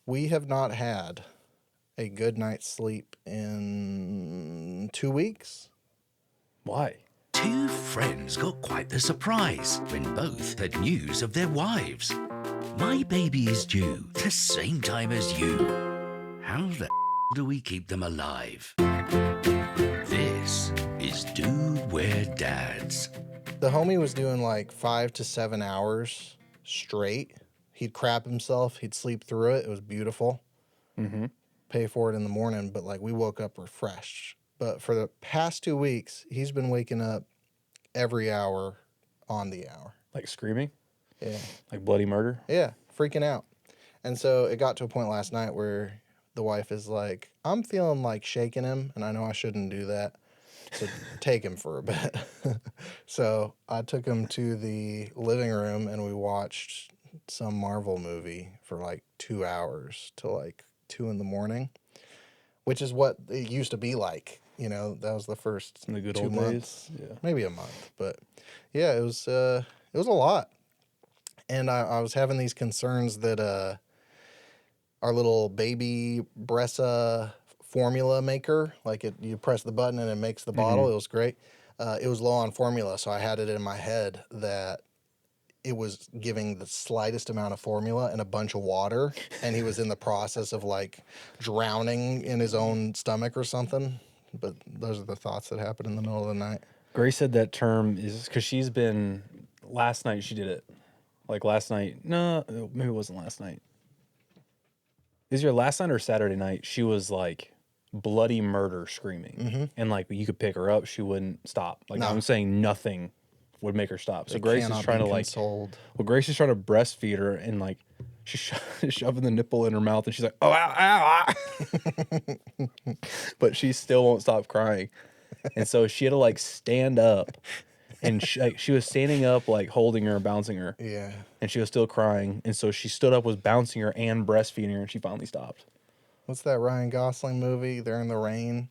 We have not had a good night's sleep in 2 weeks. Why? Two friends got quite the surprise when both had news of their wives. My baby is due the same time as you. How the do we keep them alive? This is Dude, We're Dads. The homie was doing like 5 to 7 hours straight. He'd crap himself. He'd sleep through it. It was beautiful. Mm-hmm. Pay for it in the morning, but like we woke up refreshed. But for the past 2 weeks, he's been waking up every hour on the hour. Like screaming? Yeah. Like bloody murder? Yeah, freaking out. And so it got to a point last night where the wife is like, I'm feeling like shaking him, and I know I shouldn't do that. So take him for a bit. So I took him to the living room and we watched some Marvel movie for like 2 hours till like 2 in the morning, which is what it used to be like. You know, that was the first In the good 2 old months, days? Yeah. maybe a month, but yeah, it was a lot. And I was having these concerns that our little baby Bressa formula maker, like you press the button and it makes the bottle. It was great. It was low on formula, so I had it in my head that it was giving the slightest amount of formula and a bunch of water, and he was in the process of like drowning in his own stomach or something. But those are the thoughts that happen in the middle of the night. Grace said that term is because she's been. Last night she did it. Like last night. No, maybe it wasn't last night. Is your last night or Saturday night? She was like bloody murder screaming. And like you could pick her up, she wouldn't stop. Like No. I'm saying nothing would make her stop. So They Grace is cannot trying be to like. consoled. Well, Grace is trying to breastfeed her and like she's shoving the nipple in her mouth and she's like, oh, ow, ow, ow. But she still won't stop crying. And so she had to like stand up and she was standing up, like holding her, bouncing her. Yeah. And she was still crying. And so she stood up, was bouncing her and breastfeeding her, and she finally stopped. What's that Ryan Gosling movie? They're in the rain.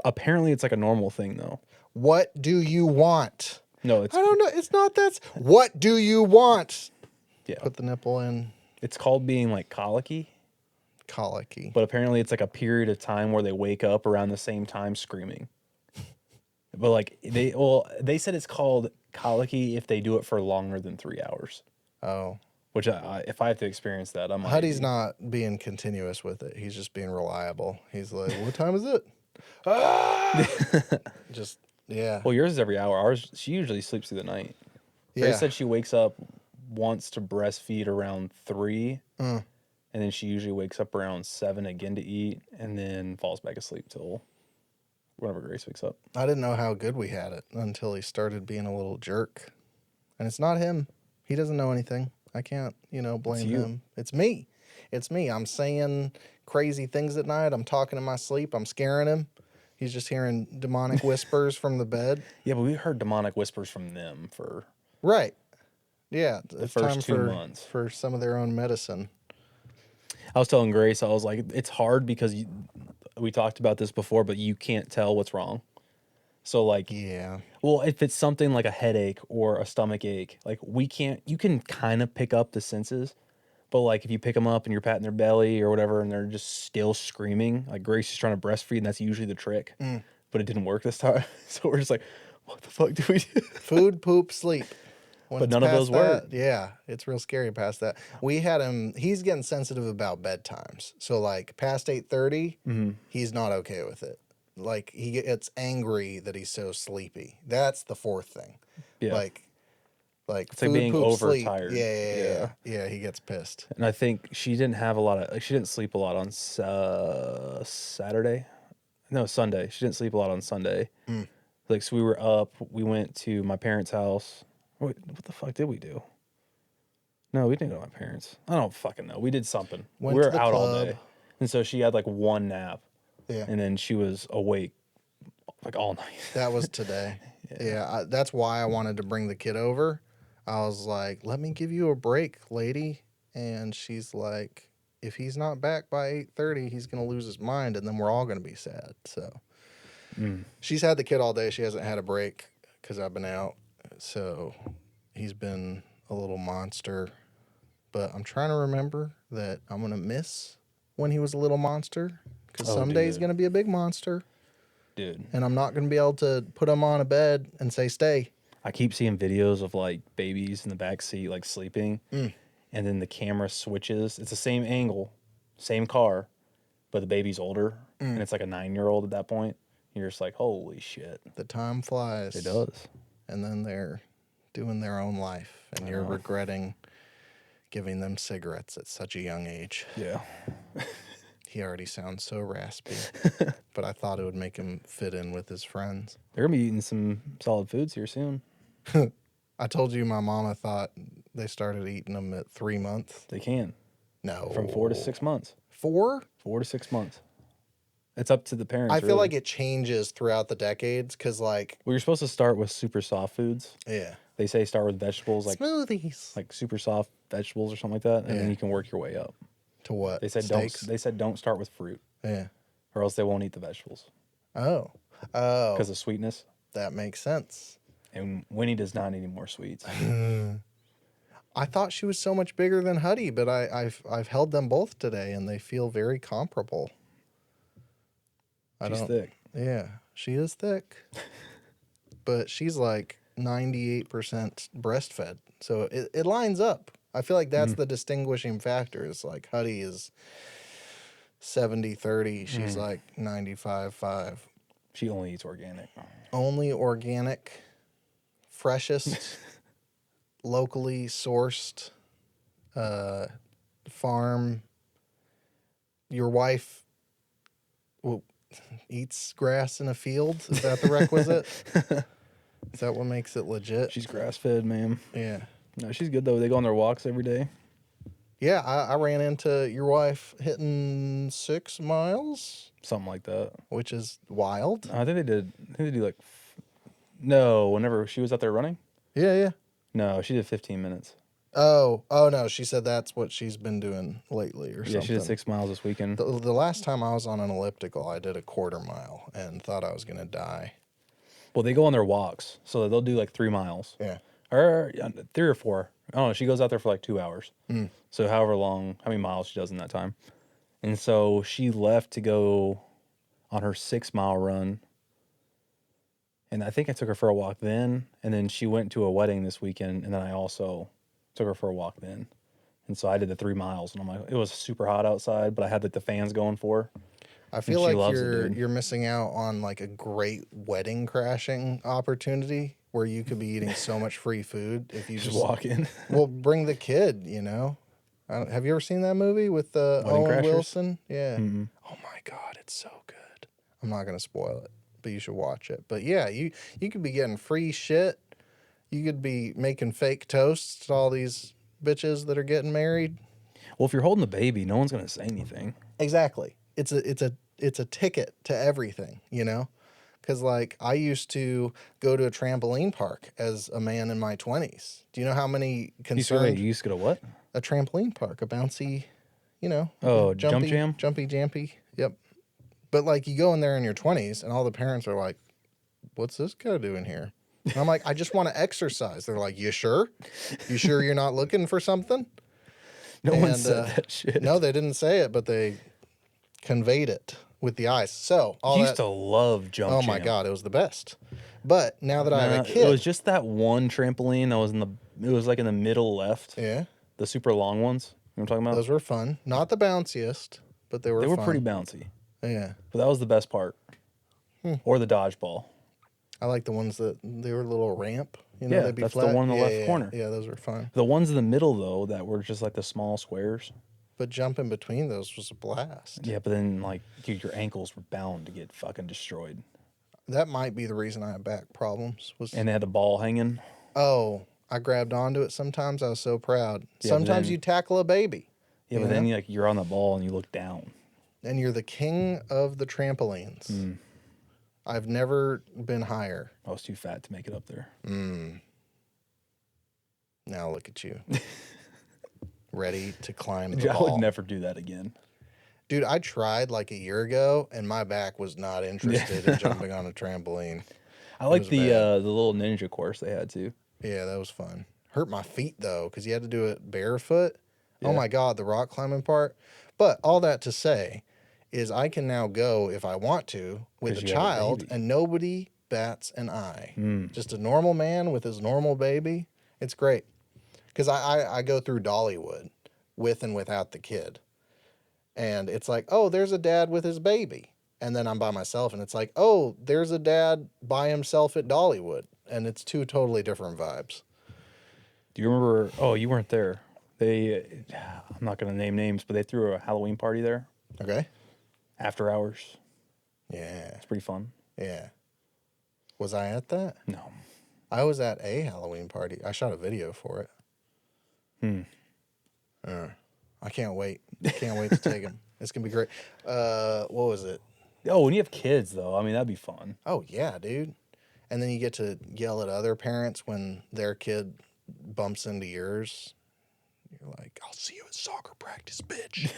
Apparently, it's like a normal thing, though. What do you want? No, it's I don't know. It's not that. What do you want? yeah. Put the nipple in. It's called being like colicky, Colicky. but apparently it's like a period of time where they wake up around the same time screaming. But like they said it's called colicky if they do it for longer than 3 hours. Oh. Which if I have to experience that, I'm Huddy's not being continuous with it. He's just being reliable. He's like, what time is it? Ah! Just, yeah. Well, yours is every hour. Ours, she usually sleeps through the night. Grace Yeah. said she wakes up once to breastfeed around 3, Mm. and then she usually wakes up around 7 again to eat, and then falls back asleep till whenever Grace wakes up. I didn't know how good we had it until he started being a little jerk. And it's not him. He doesn't know anything. I can't, blame you. him. It's me. It's me. I'm saying crazy things at night. I'm talking in my sleep. I'm scaring him. He's just hearing demonic whispers from the bed. Yeah, but we heard demonic whispers from them for Right. Yeah. It's first time 2 months. for some of their own medicine. I was telling Grace, I was like, it's hard because we talked about this before, but you can't tell what's wrong. So like, Yeah. well, if it's something like a headache or a stomach ache, like you can kind of pick up the senses, but like if you pick them up and you're patting their belly or whatever, and they're just still screaming, like Grace is trying to breastfeed, and that's usually the trick, but it didn't work this time. So we're just like, what the fuck do we do? Food, poop, sleep. When But it's none of past those that, work. Yeah, it's real scary past that. We had him. He's getting sensitive about bedtimes. So like past 8:30, he's not okay with it. Like he gets angry that he's so sleepy. That's the fourth thing. Yeah. Like It's food, like being poop, sleep. overtired. Yeah. He gets pissed. And I think she didn't have a lot of, like, she didn't sleep a lot on Saturday. No, Sunday. She didn't sleep a lot on Sunday. Like, so we were up, we went to my parents' house. Wait, what the fuck did we do? No, we didn't go to my parents. I don't fucking know. We did something. Went We to were the out all club. day. And so she had like one nap. Yeah. And then she was awake like all night. That was today. That's why I wanted to bring the kid over. I was like, let me give you a break, lady. And she's like, if he's not back by 8:30, he's going to lose his mind, and then we're all going to be sad. So she's had the kid all day. She hasn't had a break because I've been out. So he's been a little monster. But I'm trying to remember that I'm going to miss when he was a little monster. Because Oh, someday he's dude. going to be a big monster. Dude, And I'm not going to be able to put him on a bed and say, stay. I keep seeing videos of like babies in the back seat, like sleeping, Mm. and then the camera switches. It's the same angle, same car, but the baby's older, and it's like a 9-year-old at that point. You're just like, holy shit. The time flies. It does. And then they're doing their own life. And you're regretting giving them cigarettes at such a young age. Yeah. He already sounds so raspy. But I thought it would make him fit in with his friends. They're going to be eating some solid foods here soon. I told you my mama thought they started eating them at 3 months. They can. No. From 4 to 6 months. 4? 4 to 6 months. It's up to the parents. I feel really. like it changes throughout the decades because, like, Well, you're supposed to start with super soft foods. yeah. They say start with vegetables, like Smoothies. super soft vegetables or something like that, and then Yeah. you can work your way up. To what? They said Steaks? don't start with fruit, Yeah. or else they won't eat the vegetables Oh. Oh. because of sweetness. That makes sense. And Winnie does not need any more sweets. I thought she was so much bigger than Huddy, but I've held them both today, and they feel very comparable. She's thick. Yeah, she is thick, but she's like 98% breastfed, so it lines up. I feel like that's the distinguishing factor. Is like Huddy is 70-30. She's like 95-5. She only eats organic. Only organic, freshest, locally sourced, farm. Your wife eats grass in a field. Is that the requisite? Is that what makes it legit? She's grass fed, ma'am. Yeah. No, she's good though. They go on their walks every day. Yeah, I ran into your wife hitting 6 miles, Something like that. which is wild. I think they did. I think they do like. No, whenever she was out there running. Yeah, yeah. No, she did 15 minutes. Oh no, she said that's what she's been doing lately or Yeah, something. she did 6 miles this weekend. The last time I was on an elliptical, I did a 1/4 mile and thought I was going to die. Well, they go on their walks, so they'll do like 3 miles. Yeah. Or 3 or 4. I don't know. She goes out there for like 2 hours. Mm. So how many miles she does in that time. And so she left to go on her 6-mile run. And I think I took her for a walk then. And then she went to a wedding this weekend. And then I also took her for a walk then. And so I did the 3 miles. And I'm like, it was super hot outside, but I had like the fans going for her. I feel she like loves it, dude. you're missing out on like a great wedding crashing opportunity where you could be eating so much free food if you Just just walk in. well bring the kid. You know, have you ever seen that movie with Wedding Owen Crashers? Wilson? Yeah. Mm-mm. Oh my God, it's so good. I'm not gonna spoil it, but you should watch it. But yeah, you could be getting free shit. You could be making fake toasts to all these bitches that are getting married. Well, if you're holding the baby, no one's going to say anything. Exactly. It's a ticket to everything, you know? Because, like, I used to go to a trampoline park as a man in my 20s. Do you know how many concerned... You used to go to what? A trampoline park, a bouncy, you know? Oh, jump jam? Jumpy jampy. Yep. But, like, you go in there in your 20s, and all the parents are like, what's this guy doing here? And I'm like, I just want to exercise. They're like, you sure? You sure you're not looking for something? No one And, said that shit. No, they didn't say it, but they conveyed it with the eyes. So, all I that... used to love jump Oh jam. my God, it was the best. But now that I have a Nah, kid, It was just that one trampoline that was it was like in the middle left. yeah, The super long ones. You know what I'm talking about? those were fun. Not the bounciest, but they were. They were fun. pretty bouncy. Yeah, But that was the best part. Or the dodgeball. I like the ones that they were a little ramp. You know, Yeah, they'd be that's the flat. one in the Yeah, left yeah, corner. Yeah, those were fun. The ones in the middle though that were just like the small squares. But jumping between those was a blast. Yeah, but then like dude, your ankles were bound to get fucking destroyed. That might be the reason I have back problems. Was And they had the ball hanging. I grabbed onto it sometimes. I was so proud. Yeah, but Sometimes then- you tackle a baby. Yeah, You but then know? you're on the ball and you look down. And you're the king of the trampolines. Mm. I've never been higher. I was too fat to make it up there. Now look at you. Ready to climb the Dude, I ball. would never do that again. Dude, I tried like a year ago, and my back was not interested in jumping on a trampoline. I like was the bad. the little ninja course they had too. Yeah, that was fun. Hurt my feet though, because you had to do it barefoot. Oh Yeah. my God, the rock climbing part. But all that to say is I can now go if I want to with 'Cause a you have a child baby. and nobody bats an eye. Mm. Just a normal man with his normal baby. It's great. Because I go through Dollywood with and without the kid. And it's like, oh, there's a dad with his baby. And then I'm by myself and it's like, oh, there's a dad by himself at Dollywood. And it's two totally different vibes. Do you remember? Oh, you weren't there. I'm not going to name names, but they threw a Halloween party there Okay? after hours. Yeah. It's pretty fun. Yeah. Was I at that? No. I was at a Halloween party. I shot a video for it. I can't wait. Can't wait to take him. It's going to be great. What was it? Oh, when you have kids, though, I mean, that'd be fun. Oh, yeah, dude. And then you get to yell at other parents when their kid bumps into yours. You're like, I'll see you at soccer practice, bitch.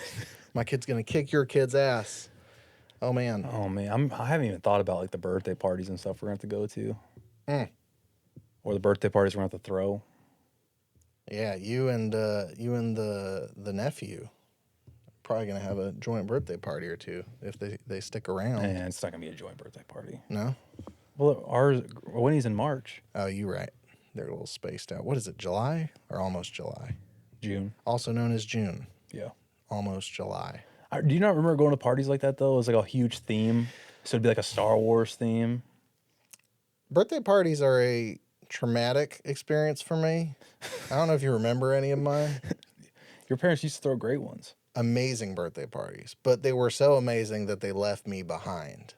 My kid's going to kick your kid's ass. Oh, man. Oh, man. I haven't even thought about, like, the birthday parties and stuff we're going to have to go to. Or the birthday parties we're going to have to throw. Yeah, you and the nephew probably going to have a joint birthday party or two if they stick around. And it's not going to be a joint birthday party. No? Well, ours, Winnie's in March, Oh, you're right. They're a little spaced out. What is it, July or almost July? June. Also known as June. Yeah. Almost July. Do you not remember going to parties like that, though? It was like a huge theme. So it'd be like a Star Wars theme. Birthday parties are a traumatic experience for me. I don't know if you remember any of mine. Your parents used to throw great ones. Amazing birthday parties, but they were so amazing that they left me behind.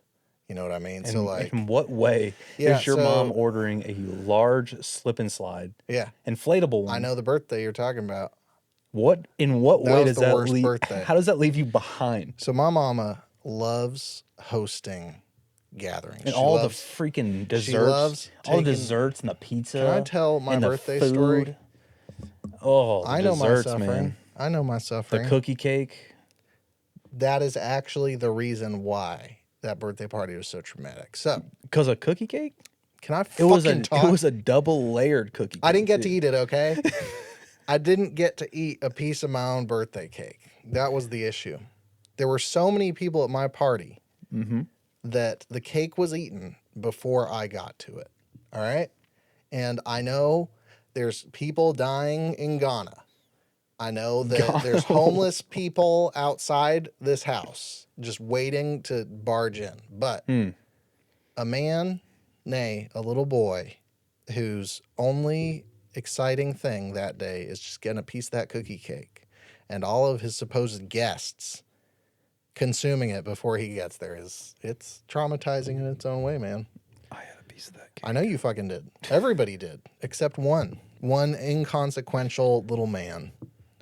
You know what I mean? So like, in what way Yeah, is your so- mom ordering a large slip and slide, yeah, inflatable one? I know the birthday you're talking about. In what That way was does the that worst leave? birthday. How does that leave you behind? So my mama loves hosting gatherings. And She all loves- the freaking desserts, she loves all the taking- desserts and the pizza. Can I tell my and the birthday food. story? Oh, the I know my desserts, suffering. man. I know my The suffering. cookie cake. That is actually the reason why that birthday party was so traumatic. So, Because a cookie cake? can I It fucking was a talk? it was a double layered cookie cake. I didn't get to too. eat it, okay? I didn't get to eat a piece of my own birthday cake. That was the issue. There were so many people at my party that the cake was eaten before I got to it. All right? And I know there's people dying in Ghana. I know that there's homeless people outside this house just waiting to barge in. But a man, nay, a little boy, whose only exciting thing that day is just getting a piece of that cookie cake, and all of his supposed guests consuming it before he gets there it's traumatizing in its own way, man. I had a piece of that cake. I know you fucking did. Everybody did, except one inconsequential little man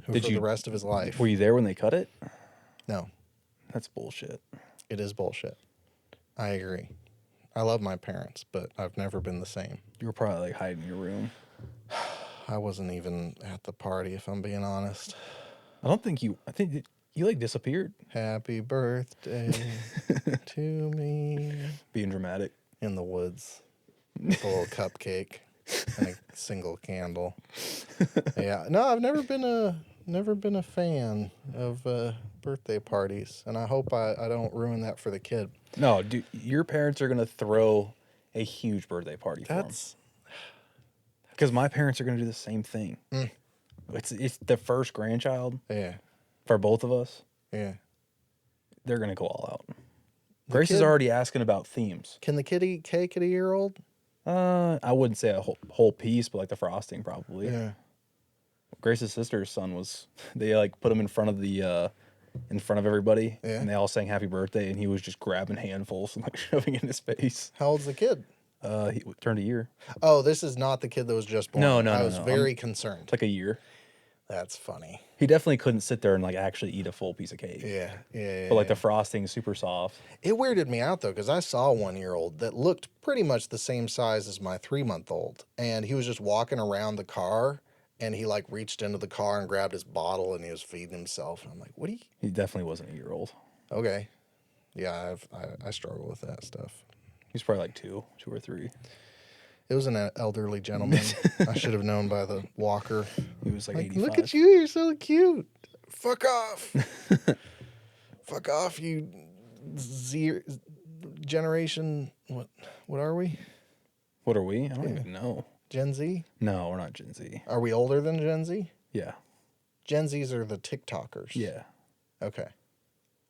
who Did for you- the rest of his life. Were you there when they cut it? No, That's bullshit. it is bullshit. I agree. I love my parents, but I've never been the same. You were probably like hiding in your room. I wasn't even at the party, if I'm being honest. I think you like disappeared. Happy birthday to me. Being dramatic. In the woods with a little cupcake and a single candle. Yeah, no, I've never been a fan of birthday parties, and I hope I don't ruin that for the kid. No, dude, your parents are gonna throw a huge birthday party for him. That's Because my parents are gonna do the same thing. It's the first grandchild yeah, for both of us. yeah. They're gonna go all out. Grace is kid- already asking about themes. Can the kid eat cake at a year old? I wouldn't say a whole piece, but like the frosting probably. Yeah. Grace's sister's son was. They like put him in front of everybody, Yeah. and they all sang happy birthday, and he was just grabbing handfuls and like shoving it in his face. How old's the kid? He turned a year. Oh, this is not the kid that was just born. No, no, I no, was no. very concerned. It's like a year. That's funny. He definitely couldn't sit there and like actually eat a full piece of cake. Yeah, yeah. But like the frosting is super soft. It weirded me out though, because I saw a 1-year-old that looked pretty much the same size as my 3-month-old, and he was just walking around the car, and he like reached into the car and grabbed his bottle, and he was feeding himself. And I'm like, what are you? He definitely wasn't a year old. Okay, yeah, I struggle with that stuff. He's probably like two or three. It was an elderly gentleman. I should have known by the walker. He was like, Like, 85. look at you, you're so cute. fuck off. Fuck off, you Z generation. What are we? What are we? I don't even know. Gen Z? No, we're not Gen Z. Are we older than Gen Z? Yeah. Gen Zs are the TikTokers. Yeah. Okay.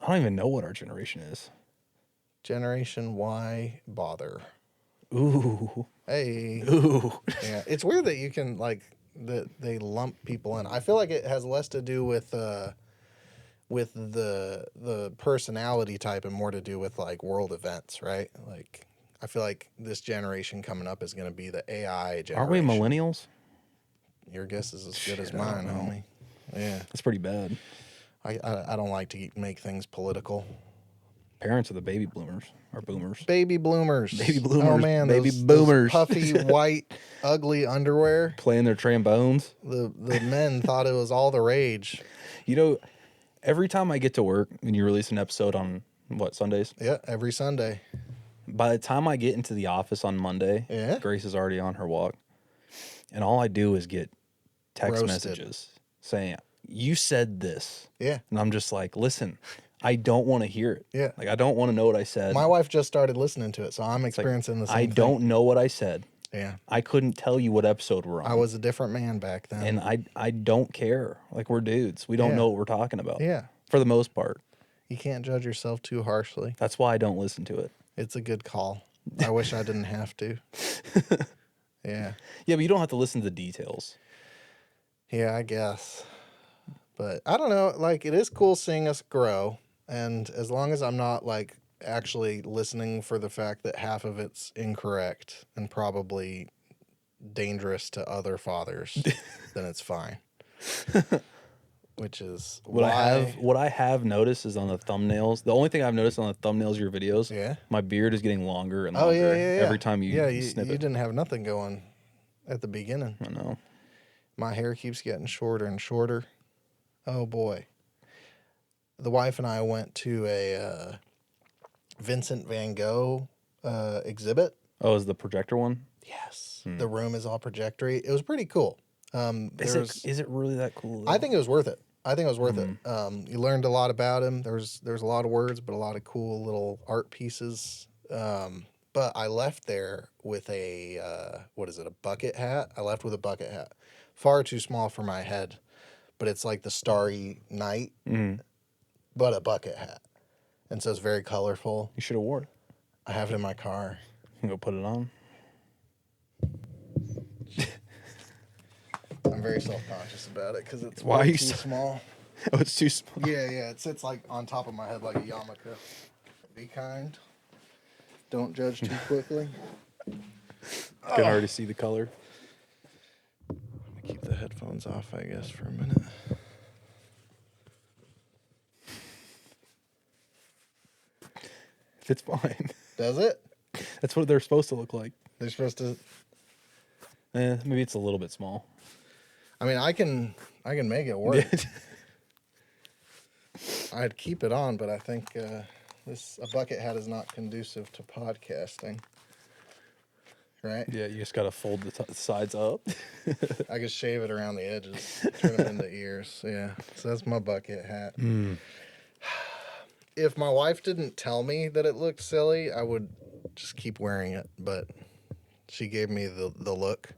I don't even know what our generation is. Generation Y bother. Ooh. Hey. Ooh. Yeah. It's weird that you can like that they lump people in. I feel like it has less to do with the personality type and more to do with like world events, right? Like I feel like this generation coming up is going to be the AI generation. Aren't we millennials? Your guess is as good as Shit, I don't mine, know. homie. Yeah. That's pretty bad. I don't like to make things political. Parents of the baby bloomers or boomers. Baby bloomers. Baby bloomers, Oh man, baby those boomers. puffy white ugly underwear. Playing their trombones. The men thought it was all the rage. You know, every time I get to work and you release an episode on what, Sundays? Yeah, every Sunday. By the time I get into the office on Monday, Yeah. Grace is already on her walk. And all I do is get text Roasted. messages saying, "You said this." Yeah. And I'm just like, listen, I don't want to hear it. Yeah. Like, I don't want to know what I said. My wife just started listening to it, so I'm It's like, experiencing the same I thing. don't know what I said. Yeah. I couldn't tell you what episode we're on. I was a different man back then. And I don't care. Like, we're dudes. We don't Yeah. know what we're talking about. Yeah. For the most part. You can't judge yourself too harshly. That's why I don't listen to it. It's a good call. I wish I didn't have to. Yeah. Yeah, but you don't have to listen to the details. Yeah, I guess. But I don't know. Like, it is cool seeing us grow. And as long as I'm not, like, actually listening for the fact that half of it's incorrect and probably dangerous to other fathers, then it's fine. Which is What why. I have noticed is on the thumbnails. The only thing I've noticed on the thumbnails of your videos, Yeah. my beard is getting longer and Oh, longer yeah. every time you you snip it. didn't have nothing going at the beginning. I know. My hair keeps getting shorter and shorter. Oh boy. The wife and I went to a Vincent van Gogh exhibit. Oh, is the projector one? Yes. The room is all projectory. It was pretty cool. Is it really that cool? I think it was worth it. You learned a lot about him. There's a lot of words, but a lot of cool little art pieces. But I left there with a a bucket hat. I left with a bucket hat. Far too small for my head, but it's like the Starry Night, but a bucket hat. And so it's very colorful. You should have wore it. I have it in my car. You go put it on. I'm very self-conscious about it because it's Why are way you too so- small. Oh, it's too small. Yeah, it sits like on top of my head like a yarmulke. Be kind. Don't judge too quickly. I can already see the color. Keep the headphones off, I guess, for a minute. It's fine. Does it? That's what they're supposed to look like. They're supposed to. Maybe it's a little bit small. I mean, I can make it work. I'd keep it on, but I think a bucket hat is not conducive to podcasting. Right? Yeah, you just gotta fold the sides up. I could shave it around the edges, turn them into ears. Yeah, so that's my bucket hat. If my wife didn't tell me that it looked silly, I would just keep wearing it. But she gave me the look.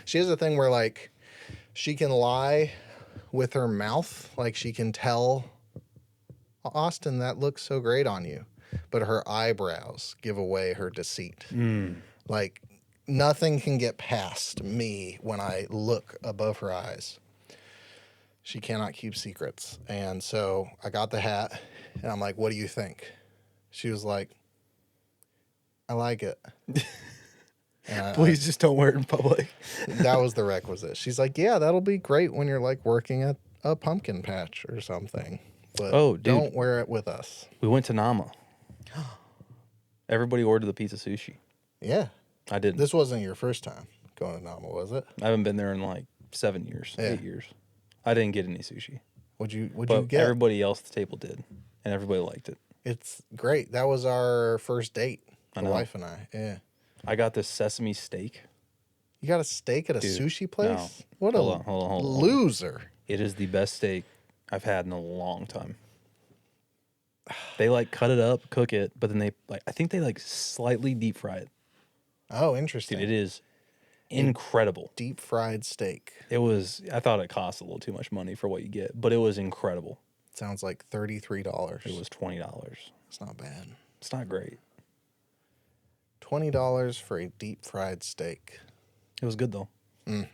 She has a thing where, like, she can lie with her mouth. Like, she can tell, Austin, that looks so great on you. But her eyebrows give away her deceit. Like, nothing can get past me when I look above her eyes. She cannot keep secrets. And so I got the hat, and I'm like, what do you think? She was like, I like it. And Please just don't wear it in public. that was the requisite. She's like, yeah, that'll be great when you're like working at a pumpkin patch or something. But Oh, dude. don't wear it with us. We went to Nama. Everybody ordered the pizza sushi. Yeah. I didn't. This wasn't your first time going to Nama, was it? I haven't been there in like 7 years, Yeah. 8 years. I didn't get any sushi, What'd you but get? everybody else at the table did, and everybody liked it. It's great. That was our first date, I the know. wife and I. Yeah. I got this sesame steak. You got a steak at a Dude, sushi place? no. What a Hold on. loser. It is the best steak I've had in a long time. They like cut it up, cook it, but then they like I think they like slightly deep fry it. Oh, Dude, interesting. it is incredible. Deep fried steak. It was. I thought it cost a little too much money for what you get, but it was incredible. Sounds like $33. It was $20. It's not bad. It's not great. $20 for a deep fried steak. It was good though. And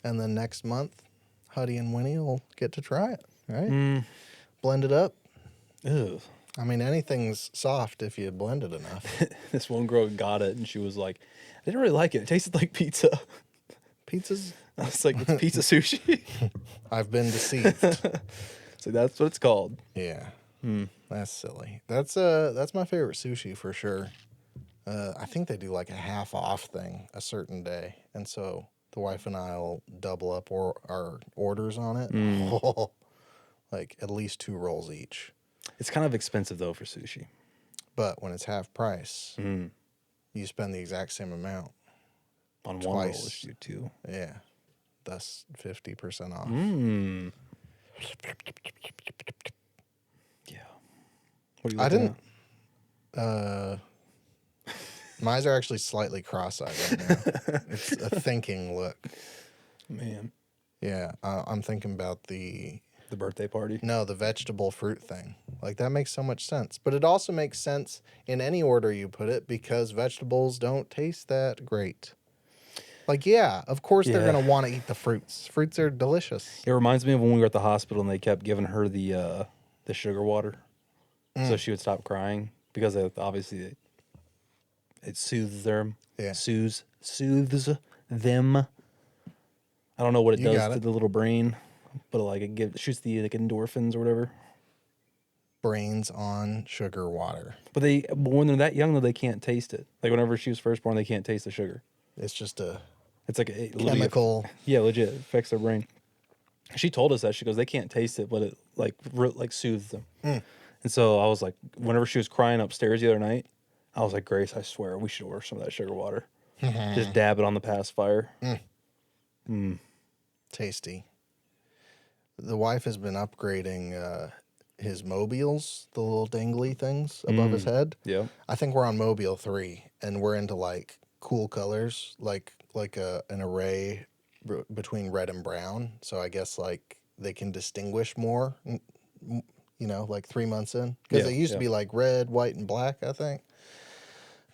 then next month, Huddy and Winnie will get to try it, right? Blend it up. Ew. I mean, anything's soft if you blend it enough. This one girl got it and she was like, I didn't really like it. It tasted like pizza. Pizza's, I was like, it's pizza sushi. I've been deceived. So that's what it's called. Yeah. That's silly. That's my favorite sushi for sure. I think they do like a half off thing a certain day. And so the wife and I will double up our orders on it. Like at least 2 rolls each. It's kind of expensive though for sushi. But when it's half price, you spend the exact same amount. On one roll, Twice. it's you too. Yeah. Thus 50% off. Yeah. What are you I looking didn't. Mine's are actually slightly cross-eyed right now. It's a thinking look. at? Man, Yeah, I'm thinking about the birthday party. vegetable fruit thing. Like that makes so much sense. But it also makes sense in any order you put it because vegetables don't taste that great. Like, yeah, of course they're Yeah. gonna want to eat the fruits. Fruits are delicious. It reminds me of when we were at the hospital and they kept giving her the sugar water, so she would stop crying because obviously it soothes them. Yeah. soothes them. I don't know what it You got does to it. the little brain, but like shoots the like endorphins or whatever. Brains on sugar water. But when they're that young though, they can't taste it. Like whenever she was first born, they can't taste the sugar. It's just a It's like a chemical. Yeah, legit affects their brain. She told us that she goes, they can't taste it, but it like soothes them. And so I was like, whenever she was crying upstairs the other night, I was like, Grace, I swear we should order some of that sugar water. Just dab it on the pacifier. Tasty. The wife has been upgrading his mobiles, the little dangly things above his head. Yeah. I think we're on Mobile 3, and we're into like cool colors, like an array between red and brown. So I guess like they can distinguish more, like 3 months in. Because Yeah, they used to yeah. be like red, white, and black, I think.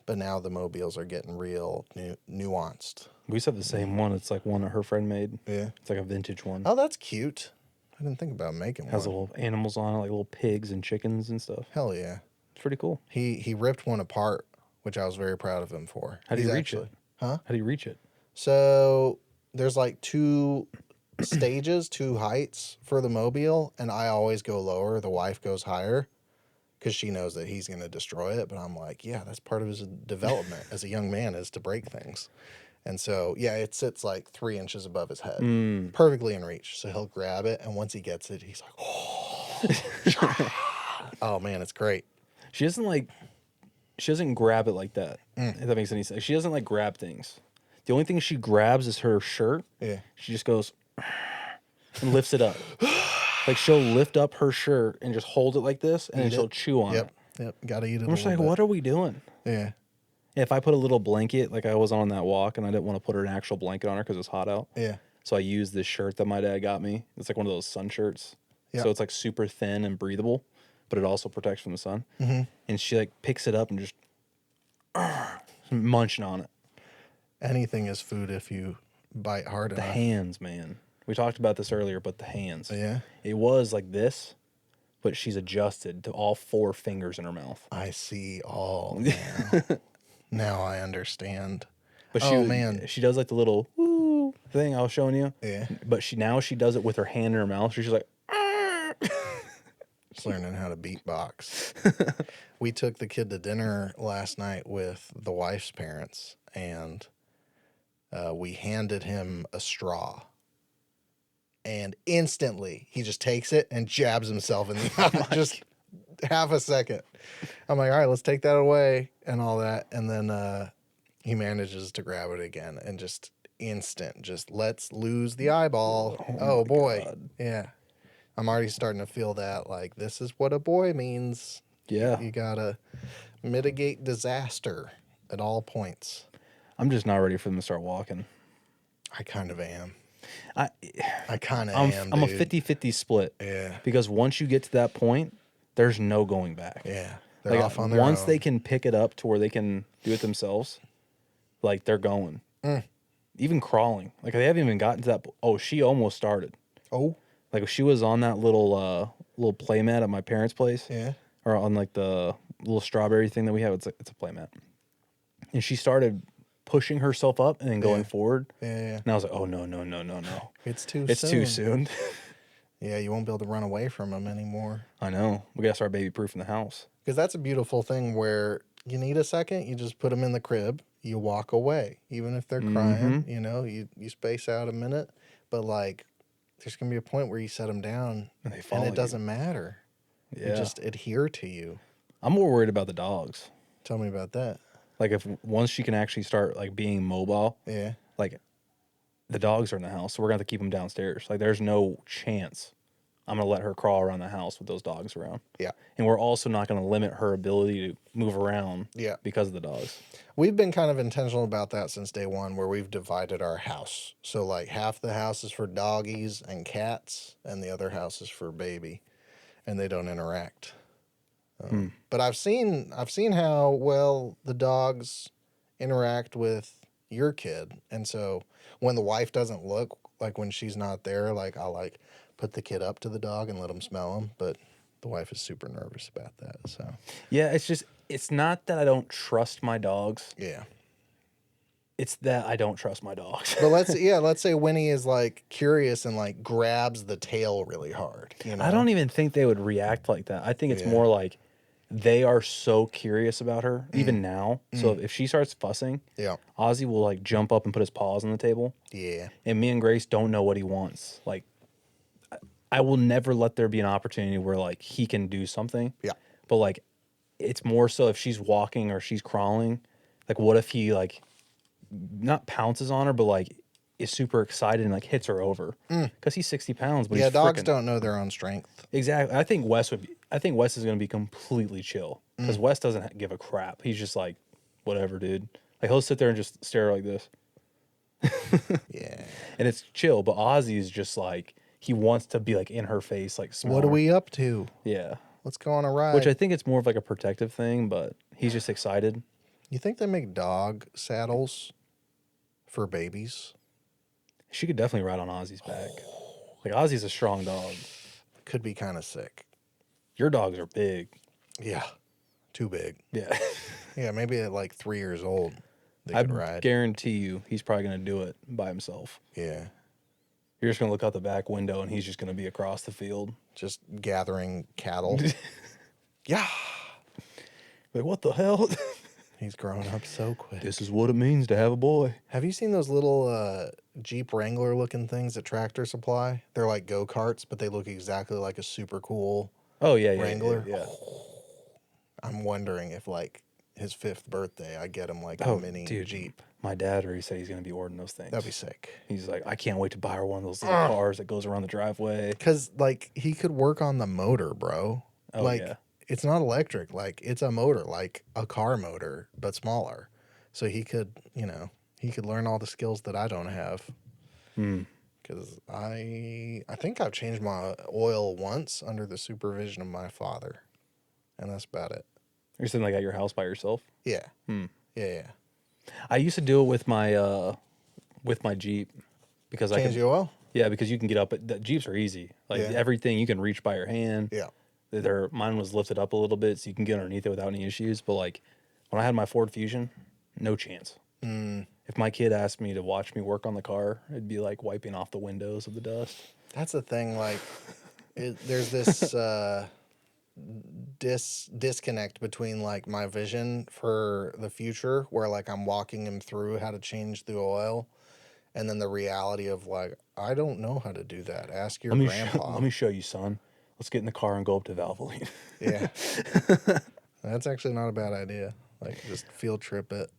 But now the mobiles are getting real nuanced. We used to have the same one. It's like one that her friend made. Yeah. It's like a vintage one. Oh, that's cute. I didn't think about making Has one. little animals on it, like little pigs and chickens and stuff. Hell yeah. It's pretty cool. He ripped one apart, which I was very proud of him for. How do you He's reach it? Huh? How do you reach it? So there's like 2 stages, 2 heights for the mobile, and I always go lower. The wife goes higher because she knows that he's going to destroy it. But I'm like, yeah, that's part of his development as a young man is to break things. And so, yeah, it sits like 3 inches above his head, perfectly in reach. So he'll grab it, and once he gets it, he's like, oh, oh man, it's great. She doesn't grab it like that. If that makes any sense. She doesn't like grab things. The only thing she grabs is her shirt. Yeah. She just goes and lifts it up. Like she'll lift up her shirt and just hold it like this, and then Eat she'll it. chew on it. Yep. Got to eat it. I'm just like, what are we doing? Yeah. If I put a little blanket, like I was on that walk, and I didn't want to put an actual blanket on her because it was hot out. Yeah. So I used this shirt that my dad got me. It's like one of those sun shirts. Yeah. So it's like super thin and breathable, but it also protects from the sun. And she like picks it up and just munching on it. Anything is food if you bite hard The enough. hands, man. We talked about this earlier, but the hands. Yeah. It was like this, but she's adjusted to all 4 fingers in her mouth. I see all now. Now I understand. But Oh, man. she does like the little woo thing I was showing you. Yeah. But she does it with her hand in her mouth. She's like, Just learning how to beatbox. We took the kid to dinner last night with the wife's parents, and we handed him a straw. And instantly, he just takes it and jabs himself in the eye. Just half a second. I'm like, all right, let's take that away and all that. And then he manages to grab it again and just instant, just let's lose the eyeball. Oh, boy. God. Yeah. I'm already starting to feel that, like, this is what a boy means. Yeah. You gotta mitigate disaster at all points. I'm just not ready for them to start walking. I kind of am. I I kind of I'm am, I'm a dude. 50-50 split. Yeah. Because once you get to that point, there's no going back. Yeah. They're Like off on their once own. they can pick it up to where they can do it themselves, like they're going. Even crawling. Like they haven't even gotten to that. Oh, she almost started. Oh, Like she was on that little play mat at my parents' place, yeah. or on like the little strawberry thing that we have. It's a play mat, and she started pushing herself up and then going Yeah. forward. Yeah. And I was like, oh no, It's too it's soon. too soon. Yeah, you won't be able to run away from them anymore. I know. We gotta start baby proof in the house. Because that's a beautiful thing where you need a second, you just put them in the crib, you walk away. Even if they're crying, you know, you space out a minute. But like, there's going to be a point where you set them down And they follow and you. it doesn't matter. Yeah. They just adhere to you. I'm more worried about the dogs. Tell me about that. Like if once she can actually start like being mobile, Yeah. like the dogs are in the house, so we're gonna have to keep them downstairs. Like there's no chance I'm gonna let her crawl around the house with those dogs around. Yeah. And we're also not gonna limit her ability to move around. Yeah. Because of the dogs. We've been kind of intentional about that since day one, where we've divided our house. So like half the house is for doggies and cats, and the other house is for baby, and they don't interact. But I've seen how well the dogs interact with your kid, and so when the wife doesn't look, like when she's not there, like I'll like put the kid up to the dog and let him smell him, but the wife is super nervous about that. So Yeah, it's not that I don't trust my dogs. yeah. It's that I don't trust my dogs. But let's say Winnie is like curious and like grabs the tail really hard. You know, I don't even think they would react like that. I think it's Yeah. more like they are so curious about her, even now. So if she starts fussing, Yeah, Ozzy will like jump up and put his paws on the table. yeah, And me and Grace don't know what he wants. Like, I will never let there be an opportunity where like he can do something. yeah, But like, it's more so if she's walking or she's crawling, like, what if he like not pounces on her, but like is super excited and like hits her over because he's 60 pounds. But yeah. he's Dogs frickin- don't know their own strength. Exactly. I think Wes is going to be completely chill because Wes doesn't give a crap. He's just like, whatever, dude. Like he'll sit there and just stare like this. Yeah. And it's chill, but Ozzy is just like he wants to be like in her face, like smell What are her. we up to? Yeah, Let's go on a ride. which I think it's more of like a protective thing, but he's just excited. You think they make dog saddles for babies? She could definitely ride on Ozzy's back. Like Ozzy's a strong dog. Could be kind of sick. Your dogs are big. Yeah, too big. Yeah, Yeah, maybe at like 3 years old they I could ride. guarantee you he's probably gonna do it by himself. Yeah, You're just gonna look out the back window and he's just gonna be across the field. just gathering cattle. Yeah, Like what the hell? he's growing up so quick. This is what it means to have a boy. Have you seen those little Jeep Wrangler looking things at Tractor Supply? They're like go-karts, but they look exactly like a super cool Oh yeah, Wrangler. Yeah. I'm wondering if like his 5th birthday, I get him like Oh, a mini dude, Jeep. My dad already said he's gonna be ordering those things. That'd be sick. He's like, I can't wait to buy her one of those little cars that goes around the driveway. Cause like he could work on the motor, bro. Oh, like yeah. it's not electric, like it's a motor, like a car motor, but smaller. So he could, he could learn all the skills that I don't have. Cause I think I've changed my oil once under the supervision of my father, and that's about it. You're sitting like at your house by yourself. Yeah. Yeah. I used to do it with my Jeep because I Change could. the oil? Yeah, because you can get up. The Jeeps are easy. Like Yeah. everything you can reach by your hand. Yeah. Mine was lifted up a little bit, so you can get underneath it without any issues. But like when I had my Ford Fusion, no chance. If my kid asked me to watch me work on the car, it'd be like wiping off the windows of the dust. That's the thing. Like, there's this disconnect between like my vision for the future, where like I'm walking him through how to change the oil, and then the reality of like I don't know how to do that. Ask your grandpa. Let me show you, son. Let's get in the car and go up to Valvoline. Yeah, that's actually not a bad idea. Like, just field trip it.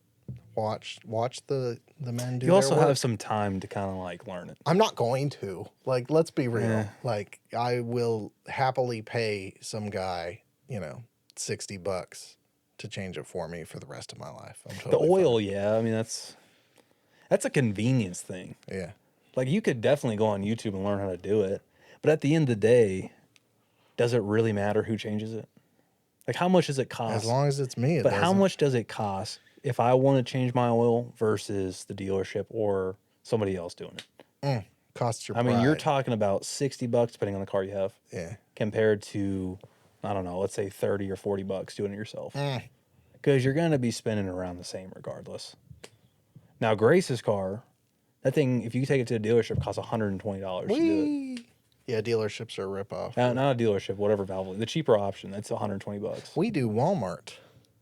Watch the men do You also their work. have some time to kind of like learn it. I'm not going to. Like, let's be real. Yeah. Like, I will happily pay some guy, $60 to change it for me for the rest of my life. I'm The totally oil, yeah. I mean, that's a convenience thing. fine. Yeah. Like you could definitely go on YouTube and learn how to do it, but at the end of the day, does it really matter who changes it? Like how much does it cost? As long as it's me, it But how doesn't. much does it cost if I want to change my oil versus the dealership or somebody else doing it? Costs your I mean, you're pride. talking about $60 depending on the car you have, Yeah. compared to, I don't know, let's say 30 or $40 doing it yourself. Mm. Because you're going to be spending around the same regardless. Now, Grace's car, that thing, if you take it to the dealership, costs $120 to do it. Whee! Yeah, dealerships are a ripoff. Not a dealership, whatever Valvoline. The cheaper option, that's $120. We do Walmart.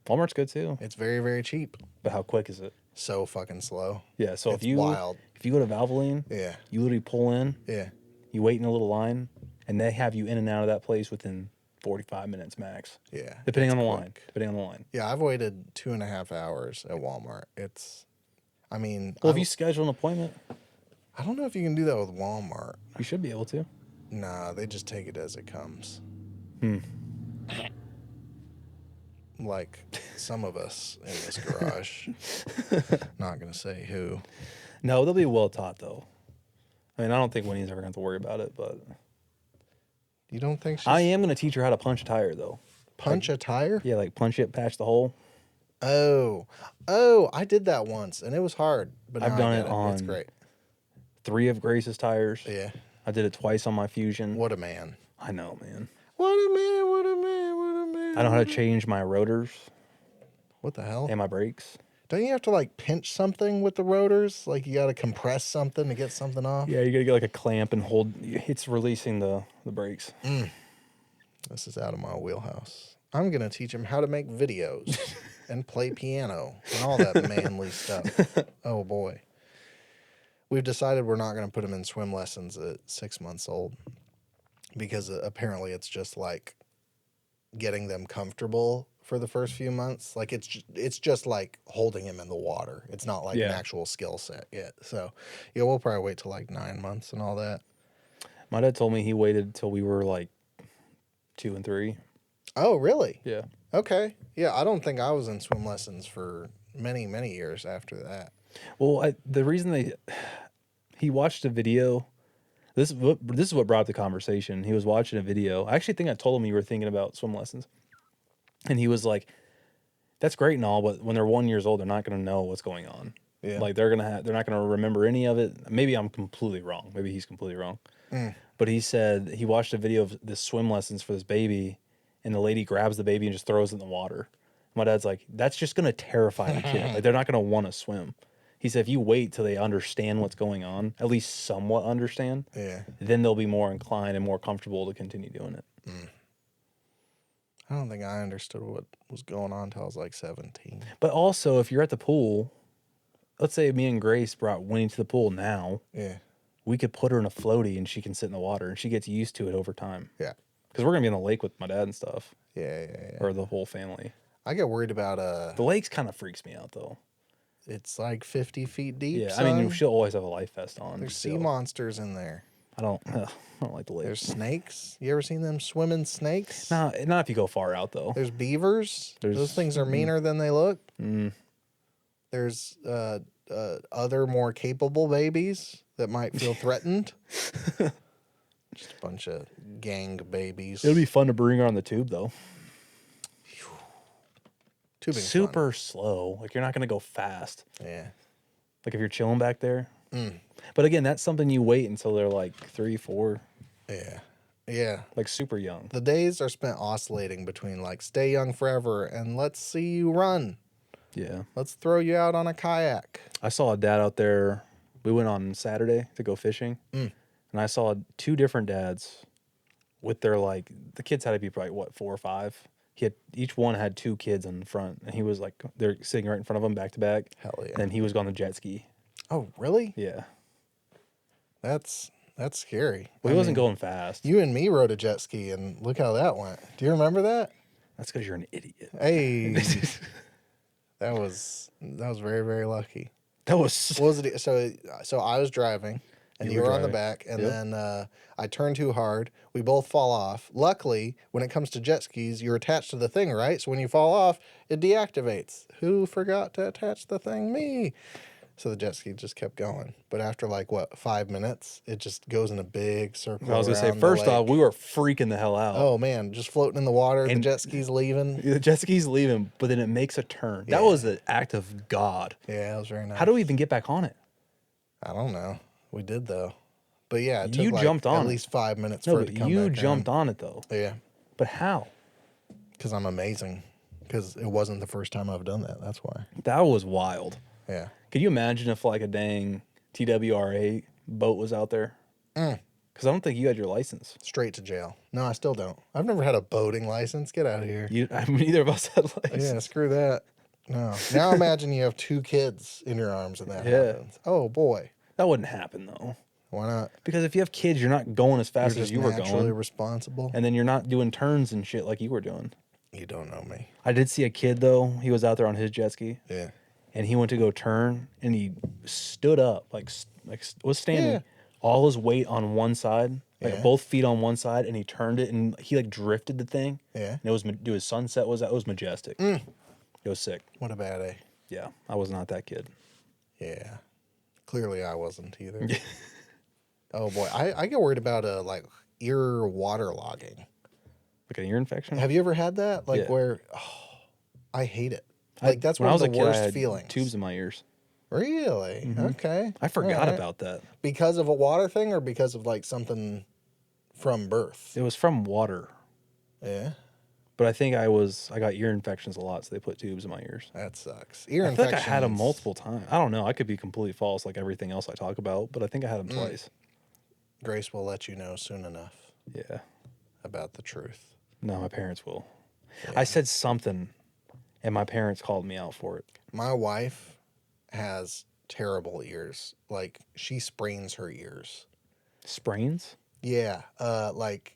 Walmart's good too, It's very, very cheap. but how quick is it? So fucking slow. Yeah, so It's if you wild. if you go to Valvoline, Yeah. you literally pull in, Yeah. you wait in a little line, and they have you in and out of that place within 45 minutes max, Yeah. depending it's on the quick. line. Depending on the line. Yeah, I've waited 2.5 hours at Walmart. Well, if you schedule an appointment, I don't know if you can do that with Walmart. you should be able to. Nah, they just take it as it comes. Hmm. Like some of us in this garage. Not gonna say who. No, they'll be well taught though. I mean, I don't think Winnie's ever going to have to worry about it, but You don't think she's I am going to teach her how to punch a tire though. punch a tire? Yeah, like punch it, patch the hole. Oh, I did that once and it was hard. But I've now I done get it It's on- great. 3 of Grace's tires. Yeah. I did it twice on my Fusion. What a man. I know, man. What a man, what a man, what a man. I know how to change my rotors What the hell? and my brakes. Don't you have to like pinch something with the rotors? Like you gotta compress something to get something off? Yeah, you gotta get like a clamp and hold. It's releasing the brakes. This is out of my wheelhouse. I'm gonna teach him how to make videos and play piano and all that manly stuff. Oh boy. We've decided we're not gonna put him in swim lessons at 6 months old because apparently it's just like getting them comfortable for the first few months. Like it's just like holding him in the water. It's not like an Yeah. actual skill set yet. So yeah, we'll probably wait till like 9 months and all that. My dad told me he waited till we were like 2 and 3. Oh, really? Yeah. Okay. Yeah, I don't think I was in swim lessons for many, many years after that. Well, the reason he watched a video. This is what brought up the conversation. He was watching a video. I actually think I told him you were thinking about swim lessons, and he was like, "That's great and all, but when they're 1 year old, they're not going to know what's going on. Yeah. Like they're not going to remember any of it. Maybe I'm completely wrong. Maybe he's completely wrong. But he said he watched a video of this swim lessons for this baby, and the lady grabs the baby and just throws it in the water. My dad's like, that's just going to terrify the kid. Like they're not going to want to swim. He said if you wait till they understand what's going on, at least somewhat understand, Yeah. then they'll be more inclined and more comfortable to continue doing it. I don't think I understood what was going on until I was like 17. But also, if you're at the pool, let's say me and Grace brought Winnie to the pool now, Yeah. we could put her in a floaty and she can sit in the water and she gets used to it over time. Yeah. Because we're going to be on the lake with my dad and stuff, Yeah, yeah, yeah. or the whole family. I get worried about The lake's kind of freaks me out, though. it's like 50 feet deep. Yeah, I mean, son. she'll always have a life vest on. There's still. sea monsters in there. I don't like the lake. There's snakes. You ever seen them swimming snakes? Nah, not if you go far out, though. There's beavers. Those There's- things are meaner than they look. Mm. There's other more capable babies that might feel threatened. Just a bunch of gang babies. It'll be fun to bring her on the tube, though. Tubing's fun. Super slow. Like, you're not going to go fast. Yeah. Like, if you're chilling back there. Mm. But again, that's something you wait until they're like 3, 4, Yeah. Yeah. like super young. The days are spent oscillating between like stay young forever and let's see you run. Yeah. Let's throw you out on a kayak. I saw a dad out there. We went on Saturday to go fishing. Mm. And I saw 2 different dads with their, like, the kids had to be probably, what, 4 or 5? Each one had 2 kids in the front. And he was like, they're sitting right in front of him back to back. Hell yeah. And he was going the jet ski. Oh, really? Yeah. That's scary. Well, he wasn't going fast. You and me rode a jet ski and look how that went. Do you remember that? That's because you're an idiot. Hey. That was very, very lucky. That was What was it? So I was driving, and You you were were on the driving. back, and Yep. then I turned too hard. We both fall off. Luckily, when it comes to jet skis, you're attached to the thing, right? So when you fall off, it deactivates. Who forgot to attach the thing? Me. So the jet ski just kept going. But after 5 minutes, it just goes in a big circle. I was gonna say, around the first off, lake. we were freaking the hell out. Oh man, just floating in the water. The And- jet ski's leaving. The jet ski's leaving, but then it makes a turn. That Yeah. was an act of God. Yeah, it was very nice. How do we even get back on it? I don't know. We did though. But yeah, it took You jumped on at it. least 5 minutes No, for it but to come you back jumped around. on it though. Yeah, But how? because I'm amazing. Because it wasn't the first time I've done that. That's why. That was wild. Yeah. Could you imagine if like a dang TWRA boat was out there? Because I don't think you had your license. Straight to jail. No, I still don't. I've never had a boating license. Get out of here. Neither of us had license. Yeah, screw that. No. Now imagine you have 2 kids in your arms and that Yeah. happens. Oh boy. That wouldn't happen though. Why not? Because if you have kids, you're not going as You're fast as just you were naturally going, responsible. and then you're not doing turns and shit like you were doing. You don't know me. I did see a kid though. He was out there on his jet ski, Yeah. and he went to go turn, and he stood up was standing, Yeah. all his weight on one side, Yeah. both feet on one side, and he turned it, and he drifted the thing. Yeah. And it was his sunset was majestic. It was sick. What a bad A. Yeah, I was not that kid. Yeah. Clearly I wasn't either. Oh boy. I get worried about ear waterlogging. Like an ear infection. Have you ever had that? Yeah. Where I hate it. That's when one I of was the a kid, I worst had feelings. tubes in my ears. Really? Okay. I forgot Alright. about that. Because of a water thing or because of something from birth? It was from water, Yeah. but I think I got ear infections a lot, so they put tubes in my ears. That sucks. Ear I feel like I infections. had them multiple times. I don't know. I could be completely false, like everything else I talk about, but I think I had them twice. Grace will let you know soon enough Yeah. about the truth. No, my parents will. I said something, and my parents called me out for it. My wife has terrible ears. She sprains her ears. Sprains? Yeah.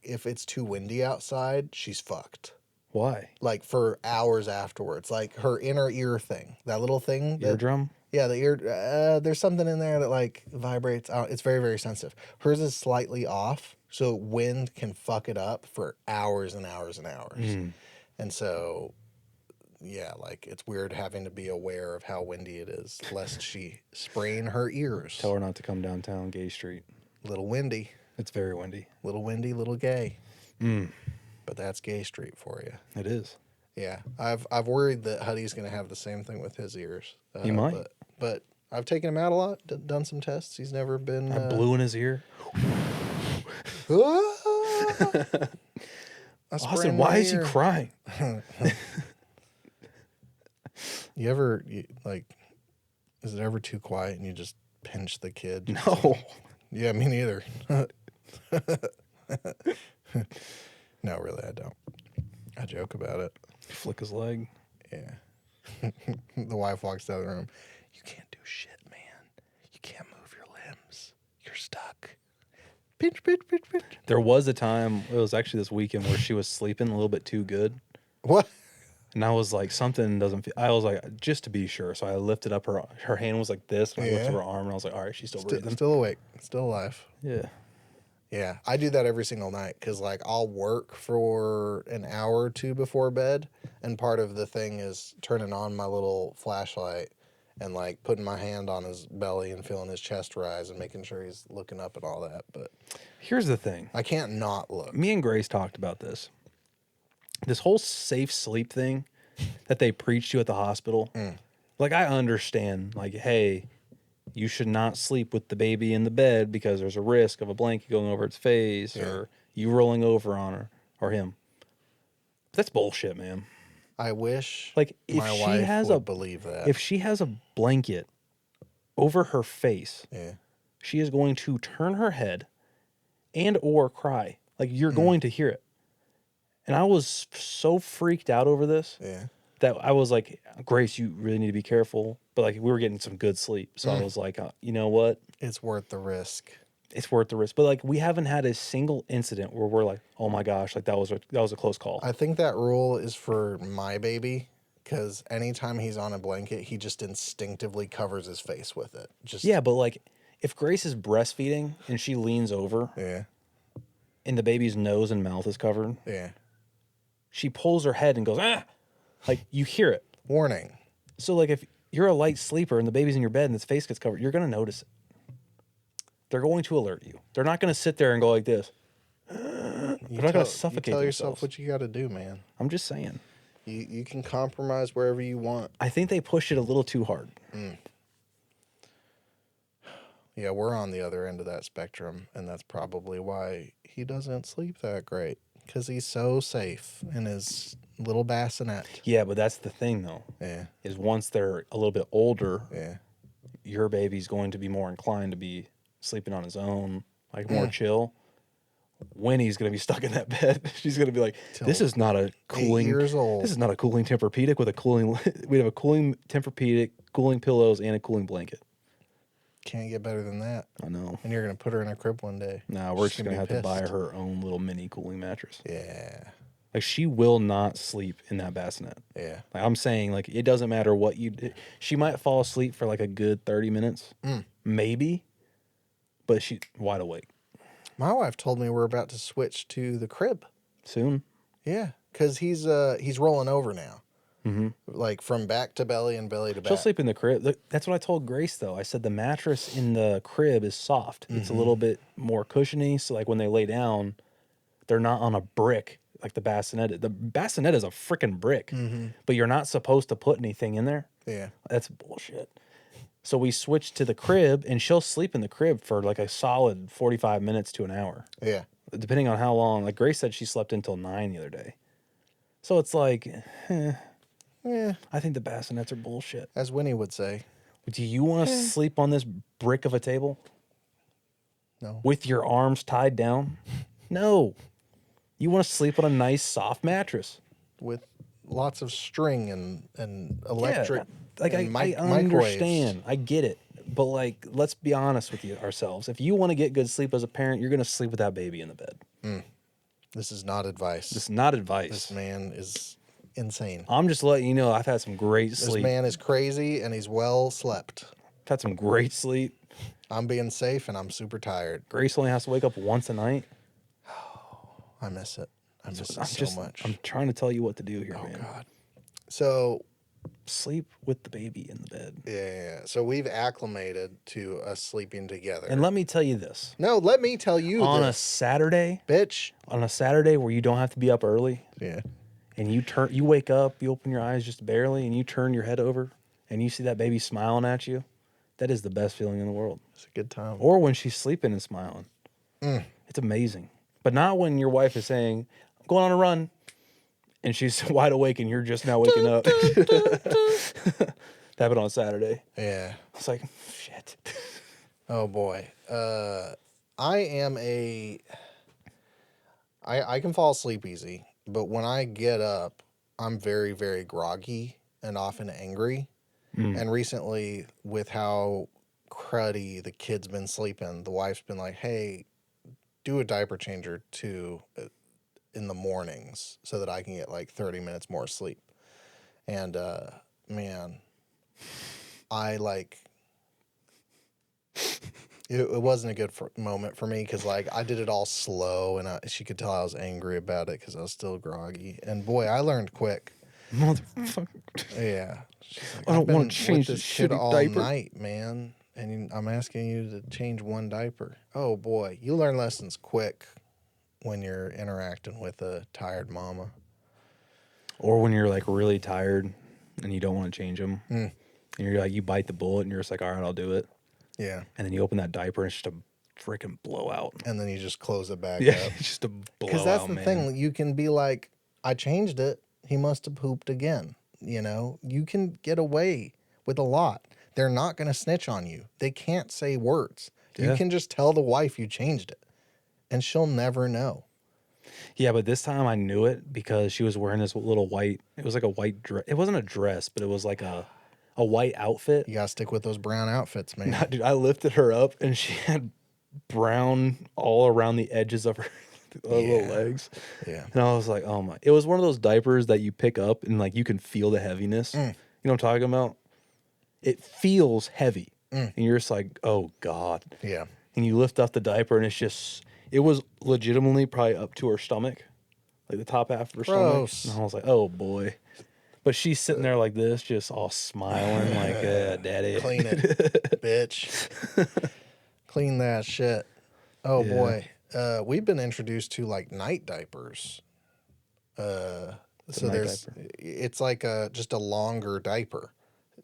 If it's too windy outside, she's fucked. Why? For hours afterwards. Her inner ear thing. That little thing. Eardrum? Yeah, the ear. There's something in there that vibrates out. It's very, very sensitive. Hers is slightly off, so wind can fuck it up for hours and hours and hours. And so, yeah, it's weird having to be aware of how windy it is, lest she sprain her ears. Tell her not to come downtown Gay Street. Little windy, It's very windy. little gay. But that's Gay Street for you. It is. Yeah, I've worried that Huddy's gonna have the same thing with his ears. He might. But I've taken him out a lot, done some tests. He's never been. I blew in his ear. Austin, why is he crying? You ever is it ever too quiet and you just pinch the kid? No. Yeah, me neither. No, really, I don't. I joke about it. Flick his leg. Yeah. The wife walks out of the room. You can't do shit, man. You can't move your limbs. You're stuck. Pinch, pinch, pinch, pinch. There was a time, it was actually this weekend, where she was sleeping a little bit too good. What? And I was like, something doesn't feel. I was like, just to be sure. So I lifted up her hand was like this. And I lifted Yeah. her arm and I was like, all right, she's still breathing. Still awake. Still alive. Yeah. Yeah, I do that every single night because I'll work for an hour or two before bed, and part of the thing is turning on my little flashlight and putting my hand on his belly and feeling his chest rise and making sure he's looking up and all that. But Here's the thing. I can't not look. Me and Grace talked about this. This whole safe sleep thing that they preach to at the hospital. I understand, hey, you should not sleep with the baby in the bed because there's a risk of a blanket going over its face or you rolling over on her or him. That's bullshit, man. I wish If my she wife has would believe that. If she has a blanket over her face, Yeah. she is going to turn her head and or cry. You're going to hear it. And I was so freaked out over this Yeah. that I was like, Grace, you really need to be careful. But we were getting some good sleep. So I was like, you know what? It's worth the risk. It's worth the risk. But we haven't had a single incident where we're like, oh my gosh, that was a close call. I think that rule is for my baby because anytime he's on a blanket, he just instinctively covers his face with it. Just Yeah, but like if Grace is breastfeeding and she leans over yeah, and the baby's nose and mouth is covered, yeah. she pulls her head and goes, ah, like you hear it. Warning. So like if you're a light sleeper and the baby's in your bed and its face gets covered, you're going to notice it. They're going to alert you. They're not going to sit there and go like this. They're not going to suffocate You tell themselves. yourself what you got to do, man. I'm just saying. You can compromise wherever you want. I think they push it a little too hard. Yeah, we're on the other end of that spectrum, and that's probably why he doesn't sleep that great, because he's so safe in his little bassinet. Yeah, but that's the thing though, Yeah, is once they're a little bit older, yeah. your baby's going to be more inclined to be sleeping on his own, like more chill. Winnie's going to be stuck in that bed. She's going to be like, this is not a cooling, 8 years old. this is not a cooling Tempur-Pedic with a cooling, we have a cooling Tempur-Pedic, cooling pillows, and a cooling blanket. Can't get better than that. I know. And you're going to put her in a crib one day. Now we're She's just going to be have to buy pissed. her own little mini cooling mattress. Yeah, Like she will not sleep in that bassinet. yeah. Like I'm saying, like it doesn't matter what you do. She might fall asleep for like a good 30 minutes, maybe, but she's wide awake My wife told me we're about to switch to the crib. soon. Yeah, because he's rolling over now. Mm-hmm. Like from back to belly and belly to back. She'll sleep in the crib. That's what I told Grace though. I said the mattress in the crib is soft. It's a little bit more cushiony, so like when they lay down, they're not on a brick like the bassinet. The bassinet is a freaking brick, but you're not supposed to put anything in there. Yeah, That's bullshit. So we switched to the crib, and she'll sleep in the crib for like a solid 45 minutes to an hour, yeah. depending on how long. Like Grace said she slept until 9 the other day. So it's like, Yeah, I think the bassinets are bullshit. as Winnie would say. Do you want to sleep on this brick of a table No. with your arms tied down? No. You want to sleep on a nice soft mattress. With lots of string and electric. Like and I microwaves. understand. I get it. But like, let's be honest with ourselves. If you want to get good sleep as a parent, you're going to sleep with that baby in the bed. This is not advice. It's not This advice. man is insane. I'm just letting you know I've had some great This sleep. man is crazy and he's well slept. I've had some great sleep. I'm being safe and I'm super tired. Grace only has to wake up once a night. I miss it. I miss it I'm so just, much. I'm trying to tell you what to do here, Oh man. God. So Sleep with the baby in the bed. yeah. So we've acclimated to us sleeping together. And let me tell you this. No, let me tell you On a this, Saturday, bitch. where you don't have to be up early, Yeah. and you wake up, you open your eyes just barely, and you turn your head over, and you see that baby smiling at you, that is the best feeling in the world. It's a good time. Or when she's sleeping and smiling. It's amazing. But not when your wife is saying, I'm going on a run, and she's wide awake and you're just now waking up. That happened on Saturday. Yeah. I was like, shit. Oh boy. I am I can fall asleep easy, but when I get up, I'm very, very groggy and often angry. And recently, with how cruddy the kid's been sleeping, the wife's been like, hey, do a diaper changer too in the mornings so that I can get like 30 minutes more sleep. And man, I like it wasn't a good moment for me because like I did it all slow and she could tell I was angry about it because I was still groggy. And boy, I learned quick. Motherfucker. Yeah, she's like, I don't "I've been wanna with change this this kid shitty all diaper." night, man. And I'm asking you to change one diaper. Oh boy, you learn lessons quick when you're interacting with a tired mama. Or when you're like really tired and you don't want to change them. And you're like, you bite the bullet and you're just like, all right, I'll do it. Yeah, And then you open that diaper and it's just a freaking blowout. and then you just close it back Yeah, up. it's just a blowout, Because that's the man. thing. You can be like, I changed it. He must have pooped again. You know, you can get away with a lot. They're not going to snitch on you. They can't say words. You Yeah. can just tell the wife you changed it, and she'll never know. Yeah, but this time I knew it because she was wearing this little white, it was like a white dress. It wasn't a dress, but it was like a white outfit. You got to stick with those brown outfits, man. Dude, I lifted her up and she had brown all around the edges of her little legs. Yeah. And I was like, oh my. It was one of those diapers that you pick up and like you can feel the heaviness. You know what I'm talking about? It feels heavy. And you're just like, oh God. Yeah. And you lift up the diaper and it was legitimately probably up to her stomach, like the top half of her Gross. stomach. And I was like, oh boy. But she's sitting there like this, just all smiling, like, daddy. Clean it, bitch. Clean that shit. Oh Yeah. boy. We've been introduced to like night diapers. So night there's it's like just a longer diaper.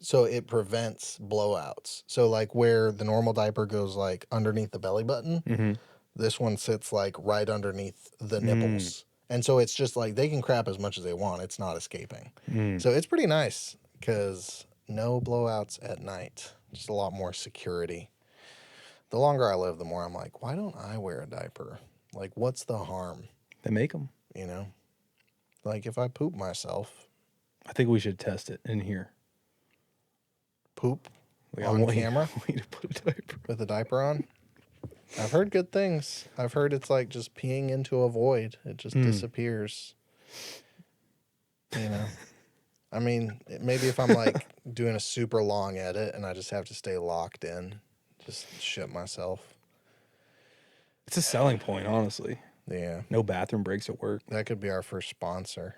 So it prevents blowouts. So like where the normal diaper goes like underneath the belly button, this one sits like right underneath the nipples. And so it's just like they can crap as much as they want. It's not escaping. So it's pretty nice because no blowouts at night. Just a lot more security. The longer I live, the more I'm like, why don't I wear a diaper? Like, what's the harm? They make them. You know? Like, if I poop myself, I think we should test it in here. poop Like, on want you- camera I want you to put a diaper. with a diaper on. I've heard good things. I've heard it's like just peeing into a void. It just disappears. You know? I mean, maybe if I'm like doing a super long edit and I just have to stay locked in, just shit myself. It's a selling point, honestly. Yeah. No bathroom breaks at work. That could be our first sponsor.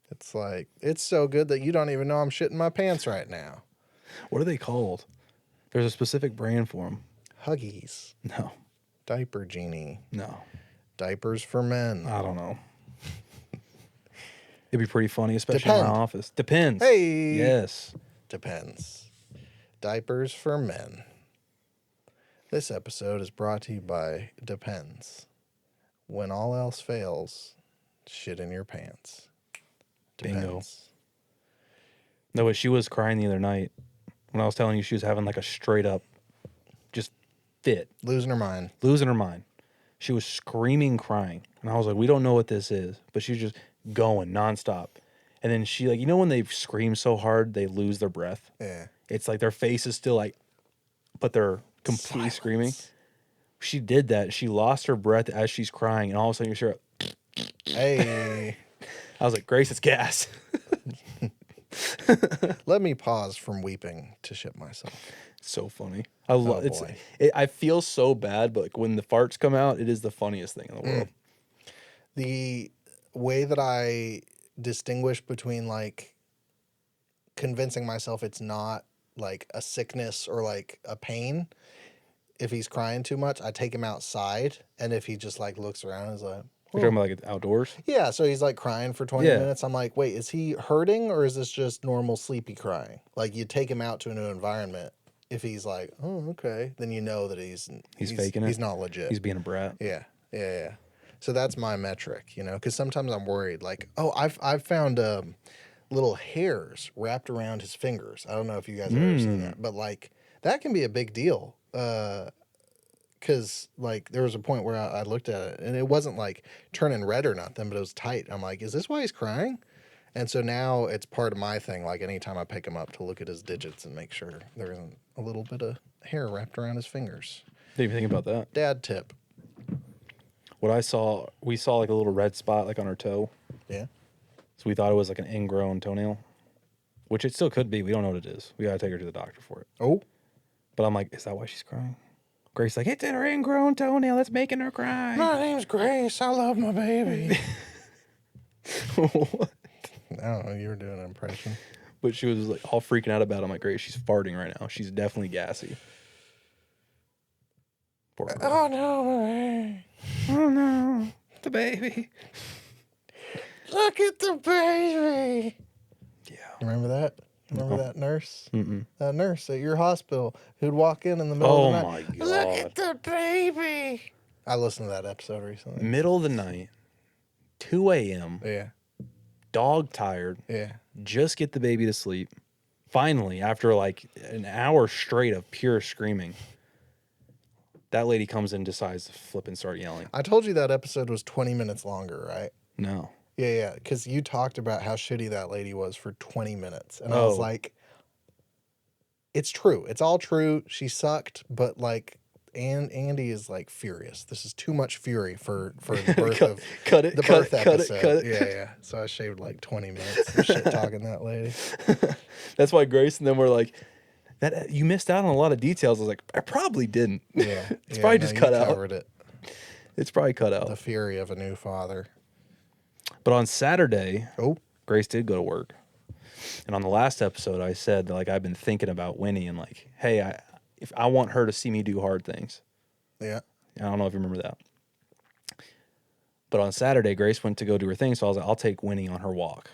It's like, it's so good that you don't even know I'm shitting my pants right now. What are they called? There's a specific brand for them. Huggies. No, Diaper Genie. no, Diapers for men. I don't know. It'd be pretty funny, especially in Depend. my office. Depends. Hey! Yes. Depends. Diapers for men. This episode is brought to you by Depends. When all else fails, shit in your pants. Bingo. Depends. No, but she was crying the other night when I was telling you she was having like a straight up just fit, Losing her mind. losing her mind. She was screaming, crying. And I was like, we don't know what this is. But she's just going nonstop. And then she, like, you know, when they scream so hard, they lose their breath? Yeah. It's like their face is still like, but they're completely screaming. She did that. She lost her breath as she's crying. And all of a sudden, you're Hey. I was like, Grace, it's gas. Let me pause from weeping to shit myself. So funny. I love it's. boy. I feel so bad, but like when the farts come out, it is the funniest thing in the world. The way that I distinguish between like convincing myself it's not like a sickness or like a pain, if he's crying too much, I take him outside, and if he just like looks around and is like, You're talking about like outdoors. yeah, so he's like crying for 20 Yeah. minutes. I'm like, wait, is he hurting or is this just normal sleepy crying? Like you take him out to a new environment. If he's like, oh, okay, then you know that he's faking it? He's not legit. He's being a brat. Yeah. So that's my metric, you know, because sometimes I'm worried, like, oh, I've found little hairs wrapped around his fingers. I don't know if you guys have ever seen that, but like that can be a big deal. Because like there was a point where I looked at it and it wasn't like turning red or nothing, but it was tight. I'm like, is this why he's crying? And so now it's part of my thing. Like anytime I pick him up to look at his digits and make sure there isn't a little bit of hair wrapped around his fingers. Didn't even think about that. Dad tip. What we saw like a little red spot like on her toe. Yeah. So we thought it was like an ingrown toenail, which it still could be. We don't know what it is. We gotta take her to the doctor for it. Oh. But I'm like, is that why she's crying? Grace like, it's in her ingrown toenail that's making her cry. My name's Grace. I love my baby. What? I don't know. You were doing an impression. But she was like all freaking out about it. I'm like, Grace, she's farting right now. She's definitely gassy. Poor girl. Oh no, Oh no, the baby. look at the baby. Yeah. You remember that? Remember No. that nurse? Mm-mm. That nurse at your hospital who'd walk in the middle Oh of the my night. god. Look at the baby. I listened to that episode recently. Middle of the night, 2 a.m. Yeah, Dog tired. yeah. Just get the baby to sleep. Finally, after like an hour straight of pure screaming, that lady comes in and decides to flip and start yelling. I told you that episode was 20 minutes longer, right? No. Yeah, because you talked about how shitty that lady was for 20 minutes. And I was Oh. like, it's true. It's all true. She sucked, but like, and Andy is like furious. This is too much fury for the birth of cut it, the cut birth it, cut it, episode. cut it. Yeah. So I shaved like 20 minutes of shit talking that lady. That's why Grace and them were like, "That you missed out on a lot of details." I was like, "I probably didn't." Yeah. It's yeah, probably no, just you cut out. covered it. It's probably cut out. The fury of a new father. But on Saturday, Oh, Grace did go to work. And on the last episode, I said, like, I've been thinking about Winnie and, like, hey, if I want her to see me do hard things. yeah. I don't know if you remember that. But on Saturday, Grace went to go do her thing. So I was like, I'll take Winnie on her walk.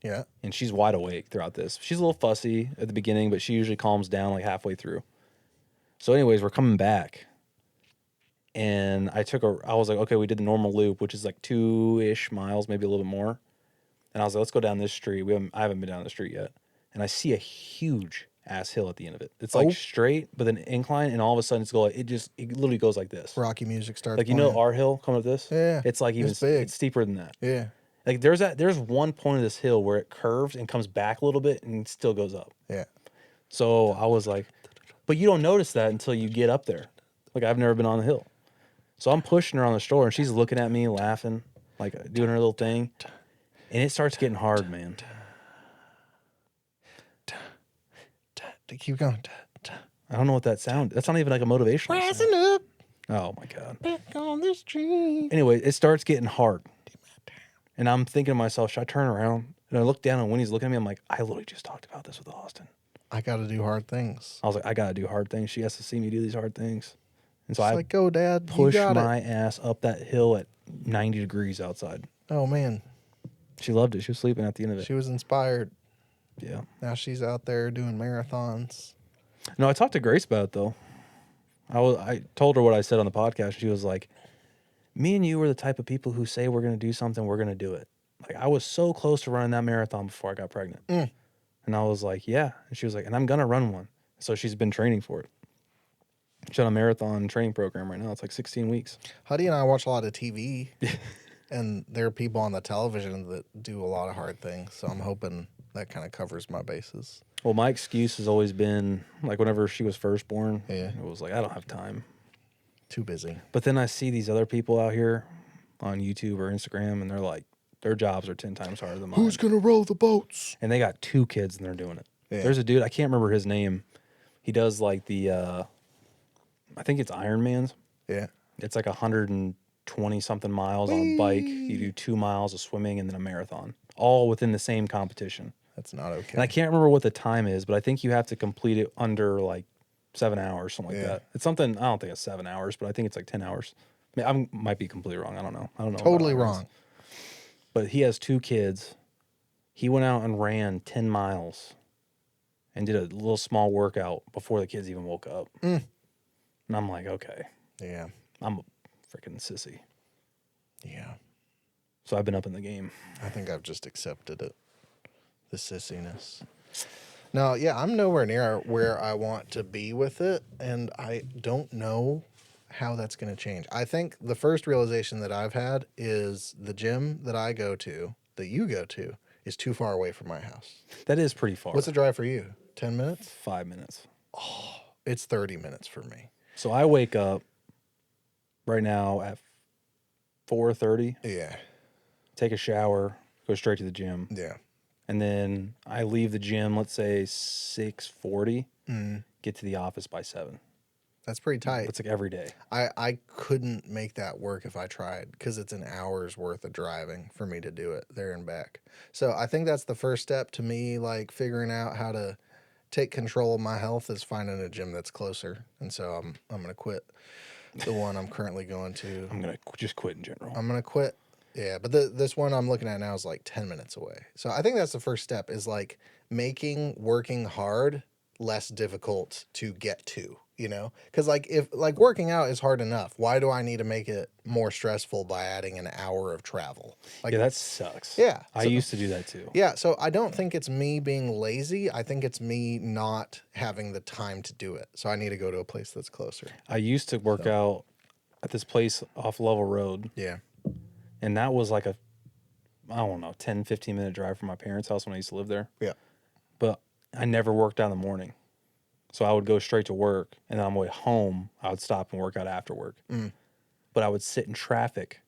Yeah. And she's wide awake throughout this. She's a little fussy at the beginning, but she usually calms down like halfway through. So anyways, we're coming back. And I was like, okay, we did the normal loop, which is like 2-ish miles, maybe a little bit more. And I was like, let's go down this street. I haven't been down the street yet. And I see a huge ass hill at the end of it. It's like straight, but then incline, and all of a sudden it literally goes like this. Rocky music starts Like, you playing. know our hill coming up this? Yeah, It's like even it's big. it's steeper than that. Yeah. Like there's one point of this hill where it curves and comes back a little bit and still goes up. Yeah. So I was like, but you don't notice that until you get up there. Like, I've never been on the hill. So I'm pushing her on the stroller and she's looking at me laughing, like doing her little thing. And it starts getting hard, man. Keep going. I don't know what that sound. That's not even like a motivational sound. Rising up, Oh my God. back on the street. Anyway, it starts getting hard. And I'm thinking to myself, should I turn around? And I look down and Winnie's looking at me. I'm like, I literally just talked about this with Austin. I got to do hard things. I was like, I got to do hard things. She has to see me do these hard things. And so It's I like, go, Dad. You push got my it. ass up that hill at 90 degrees outside. Oh, man. She loved it. She was sleeping at the end of it. She was inspired. Yeah. Now she's out there doing marathons. No, I talked to Grace about it, though. I told her what I said on the podcast. She was like, me and you were the type of people who say we're going to do something, we're going to do it. Like, I was so close to running that marathon before I got pregnant. Mm. And I was like, yeah. And she was like, and I'm going to run one. So she's been training for it. She's on a marathon training program right now. It's like 16 weeks. Huddy and I watch a lot of TV, and there are people on the television that do a lot of hard things. So I'm hoping that kind of covers my bases. Well, my excuse has always been, like, whenever she was first born, Yeah. it was like, I don't have time. Too busy. But then I see these other people out here on YouTube or Instagram, and they're like, their jobs are 10 times harder than mine. Who's going to row the boats? And they got 2 kids and they're doing it. Yeah. There's a dude, I can't remember his name. He does like the, I think it's Ironman's. Yeah. It's like 120 something miles on a bike. You do 2 miles of swimming and then a marathon, all within the same competition. That's not okay. And I can't remember what the time is, but I think you have to complete it under like 7 hours, something like Yeah. that. It's something, I don't think it's 7 hours, but I think it's like 10 hours. I might be completely wrong. I don't know. I don't know. about Totally Ironmans. wrong. But he has 2 kids. He went out and ran 10 miles and did a little small workout before the kids even woke up. Mm. And I'm like, okay, Yeah. I'm a freaking sissy. Yeah. So I've been up in the game. I think I've just accepted it. The sissiness. No, yeah, I'm nowhere near where I want to be with it, and I don't know how that's going to change. I think the first realization that I've had is the gym that I go to, that you go to, is too far away from my house. That is pretty far. What's the drive for you? 10 minutes? 5 minutes. It's 30 minutes for me. So I wake up right now at 4:30, Yeah. take a shower, go straight to the gym. Yeah. And then I leave the gym, let's say 6:40, Mm. get to the office by 7. That's pretty tight. It's like every day. I couldn't make that work if I tried because it's an hour's worth of driving for me to do it there and back. So I think that's the first step to me, like figuring out how to take control of my health is finding a gym that's closer. And so I'm gonna quit the one I'm currently going to. I'm going to just quit in general. I'm gonna quit. Yeah, but this one I'm looking at now is like 10 minutes away. So I think that's the first step is like making working hard less difficult to get to, you know? Because like if like working out is hard enough, why do I need to make it more stressful by adding an hour of travel? Like Yeah, that sucks. Yeah, I so- used to do that too. yeah, so I don't think it's me being lazy. I think it's me not having the time to do it. So I need to go to a place that's closer. I used to work out at this place off Level Road, Yeah. and that was like I don't know, 10, 15-minute drive from my parents' house when I used to live there. Yeah. But I never worked out in the morning. So I would go straight to work, and then on my way home, I would stop and work out after work. But I would sit in traffic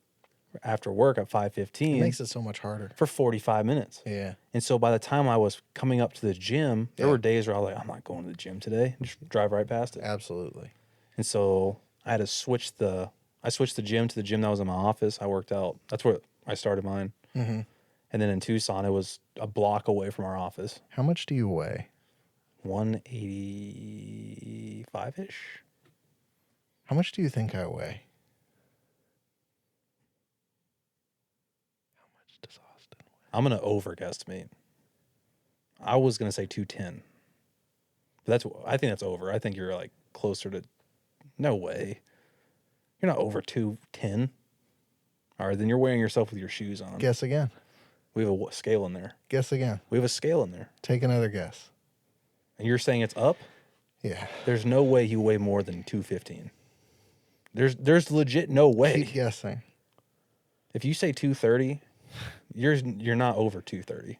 after work at It 5:15 makes it so much harder. for 45 minutes. Yeah. And so by the time I was coming up to the gym, there Yeah. were days where I was like, I'm not going to the gym today. Just drive right past it. Absolutely. And so I had to switch the gym to the gym that was in my office. I worked out. That's where I started mine. Mm-hmm. And then in Tucson, it was a block away from our office. How much do you weigh? 185-ish. How much do you think I weigh? How much does Austin weigh? I'm going to overguesstimate. I was going to say 210. But I think that's over. I think you're like closer to, no way. You're not over 210. All right, then you're weighing yourself with your shoes on. Guess again. We have a scale in there. Guess again. We have a scale in there. Take another guess. And you're saying it's up? Yeah. There's no way you weigh more than 215. There's legit no way. Keep guessing. If you say 230, you're not over 230.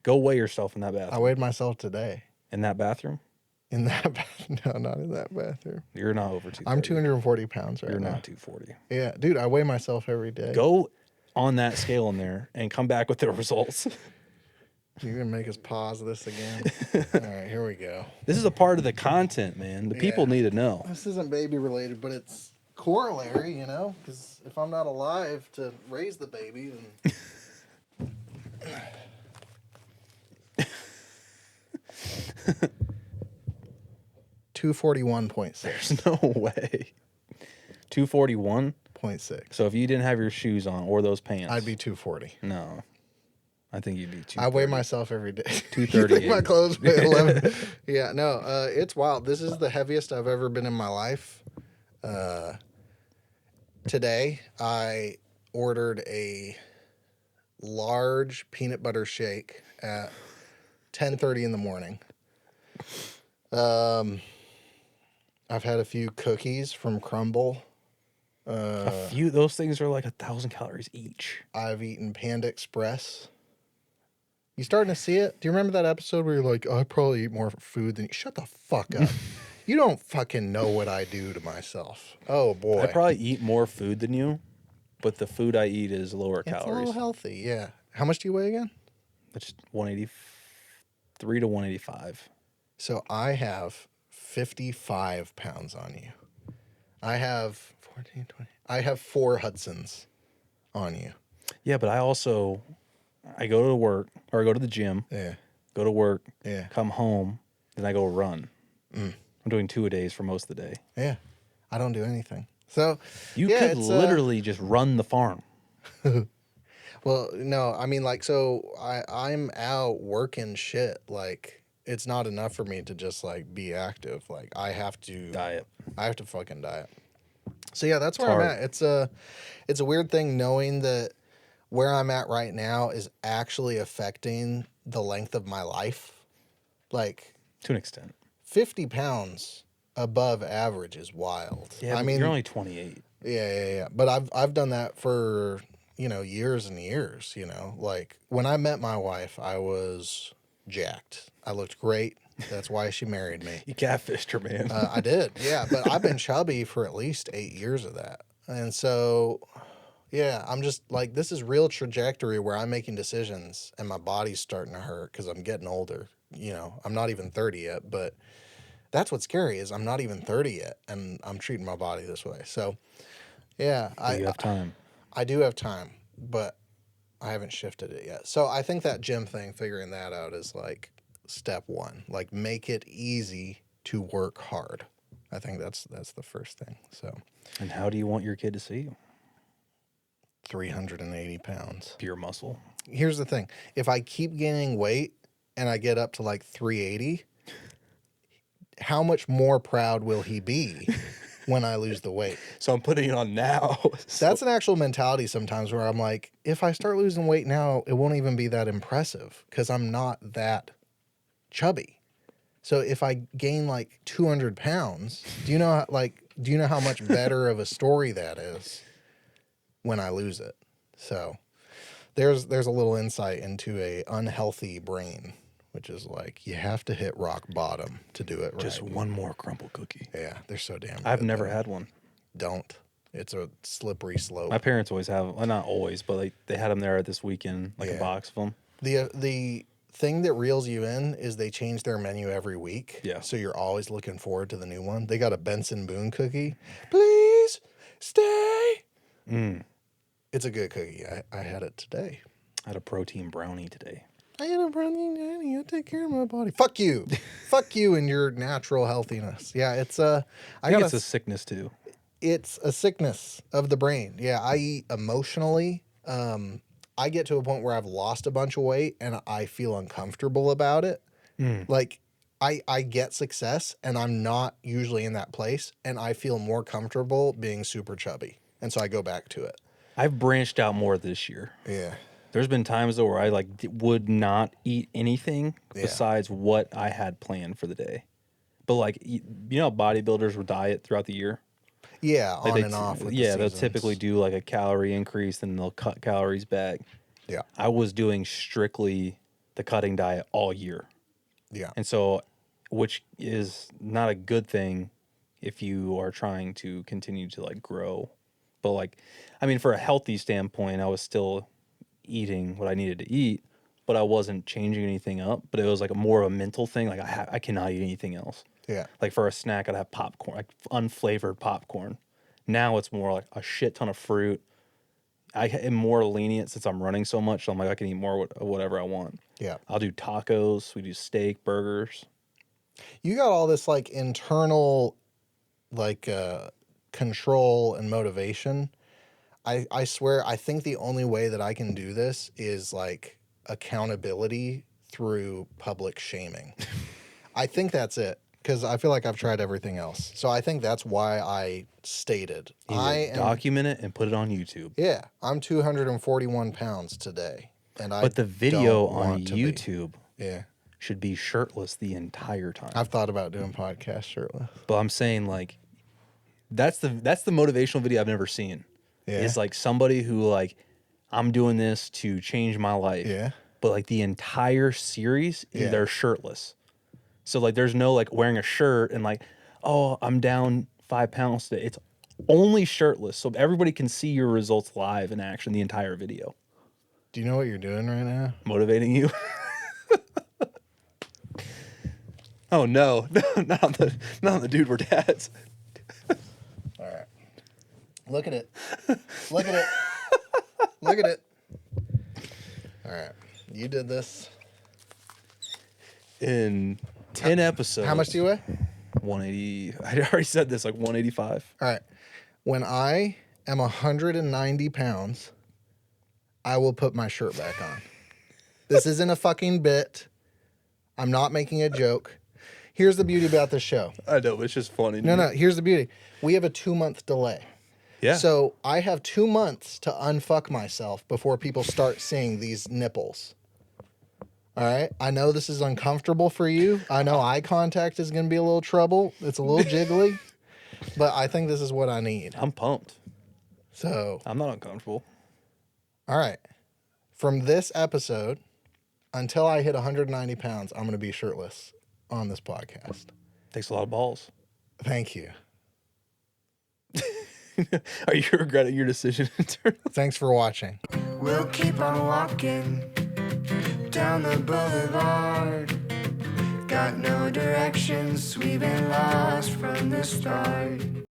Go weigh yourself in that I bathroom. weighed myself today. In that bathroom? In that no, not in that bathroom. You're not over 230. I'm 240 pounds right You're now. not 240. Yeah, dude, I weigh myself every day. Go on that scale in there and come back with the results. You're gonna make us pause this again. All right, here we go. This is a part of the content, man. The people Yeah. need to know. This isn't baby related, but it's corollary, you know, because if I'm not alive to raise the baby, then 241.6. There's no way. 241? 0.6. So if you didn't have your shoes on or those pants, I'd be 240. No. I think you'd be 230. I weigh myself every day. 238. You think my clothes weigh 11? Yeah, no, it's wild. This is the heaviest I've ever been in my life. Today, I ordered a large peanut butter shake at 10:30 in the morning. I've had a few cookies from Crumble. Those things are like 1,000 calories each. I've eaten Panda Express. You starting to see it? Do you remember that episode where you're like, I probably eat more food than you? Shut the fuck up. You don't fucking know what I do to myself. Oh, boy. I probably eat more food than you, but the food I eat is lower It's a calories. little healthy, yeah. How much do you weigh again? It's 183 to 185. So I have 55 pounds on you. I have 14, 20. I have 4 Hudsons on you. Yeah, but I go to work, or I go to the gym, Yeah. go to work, Yeah. come home, then I go run. I'm doing 2 a days for most of the day. Yeah. I don't do anything. So You yeah, could it's, literally just run the farm. well, no, I mean, like, so I'm out working shit. Like, it's not enough for me to just like be active. Like, I have to Diet. I have to fucking diet. So yeah, that's where It's I'm hard. at. It's a weird thing knowing that where I'm at right now is actually affecting the length of my life. Like, To an extent. 50 pounds above average is wild. Yeah, I but mean, you're only 28. yeah. But I've done that for, years and years, Like, when I met my wife, I was jacked. I looked great. That's why she married me. You catfished her, man. I did, yeah. But I've been chubby for at least 8 years of that. And so, yeah, I'm just like, this is real trajectory where I'm making decisions and my body's starting to hurt because I'm getting older. I'm not even 30 yet, but that's what's scary is I'm not even 30 yet and I'm treating my body this way. So, yeah, You have time. I do have time, but I haven't shifted it yet. So I think that gym thing, figuring that out is like step one. Like, make it easy to work hard. I think that's the first thing. So And how do you want your kid to see you? 380 pounds. Pure muscle. Here's the thing. If I keep gaining weight and I get up to like 380, how much more proud will he be when I lose the weight? So I'm putting it on now. That's an actual mentality sometimes where I'm like, if I start losing weight now, it won't even be that impressive because I'm not that chubby. So if I gain like 200 pounds, do you know how much better of a story that is when I lose it? So there's a little insight into a unhealthy brain which is like you have to hit rock bottom to do it right. Just one more crumble cookie. Yeah, they're so damn good. I've never though. had one. Don't. It's a slippery slope. My parents always have, well, not always, but they had them there this weekend, like Yeah. a box of them. The thing that reels you in is they change their menu every week. Yeah. So you're always looking forward to the new one. They got a Benson Boone cookie. Please stay. It's a good cookie. I had it today. I had a protein brownie today. I had a brownie nanny. I take care of my body. Fuck you. Fuck you and your natural healthiness. Yeah, it's I think it's a sickness too. it's a sickness of the brain. Yeah, I eat emotionally. I get to a point where I've lost a bunch of weight and I feel uncomfortable about it. Like I get success and I'm not usually in that place and I feel more comfortable being super chubby. And so I go back to it. I've branched out more this year. Yeah. There's been times though where I would not eat anything Yeah. besides what I had planned for the day. But like you know, how bodybuilders will diet throughout the year. Yeah, Like on and off. With the they'll seasons. typically do like a calorie increase, then they'll cut calories back. Yeah. I was doing strictly the cutting diet all year, Yeah. and so, which is not a good thing if you are trying to continue to like grow. But like, I mean, for a healthy standpoint, I was still eating what I needed to eat, but I wasn't changing anything up. But it was like more of a mental thing. Like I cannot eat anything else. Yeah. Like for a snack, I'd have popcorn, like unflavored popcorn. Now it's more like a shit ton of fruit. I am more lenient since I'm running so much. So I'm like, I can eat more whatever I want. Yeah. I'll do tacos. We do steak, burgers. You got all this like internal like control and motivation. I swear I think the only way that I can do this is like accountability through public shaming. I think that's it because I feel like I've tried everything else. So I think that's why I stated You need I to am document it and put it on YouTube. yeah, I'm 241 pounds today. And I But the video don't on want to be. YouTube Yeah. should be shirtless the entire time. I've thought about doing podcasts shirtless. But I'm saying like that's the motivational video I've never seen. Yeah. It's like somebody who like I'm doing this to change my life. Yeah. But like the entire series, Yeah. they're shirtless. So like there's no like wearing a shirt and like, oh, I'm down 5 pounds today. It's only shirtless. So everybody can see your results live in action the entire video. Do you know what you're doing right now? Motivating you. Oh no. Not on the dude we're dads. All right. Look at it. Look at it. Look at it. All right. You did this. In 10 episodes. How much do you weigh? 180. I already said this, like 185. All right. When I am 190 pounds, I will put my shirt back on. This isn't a fucking bit. I'm not making a joke. Here's the beauty about this show. I know, it's just funny. No, here's the beauty. We have a 2-month delay. Yeah. So I have 2 months to unfuck myself before people start seeing these nipples. All right. I know this is uncomfortable for you. I know eye contact is going to be a little trouble. It's a little jiggly, but I think this is what I need. I'm pumped. So, I'm not uncomfortable. all right. From this episode until I hit 190 pounds, I'm going to be shirtless on this podcast. Takes a lot of balls. Thank you. Are you regretting your decision? Thanks for watching. We'll keep on walking down the boulevard. Got no directions, we've been lost from the start.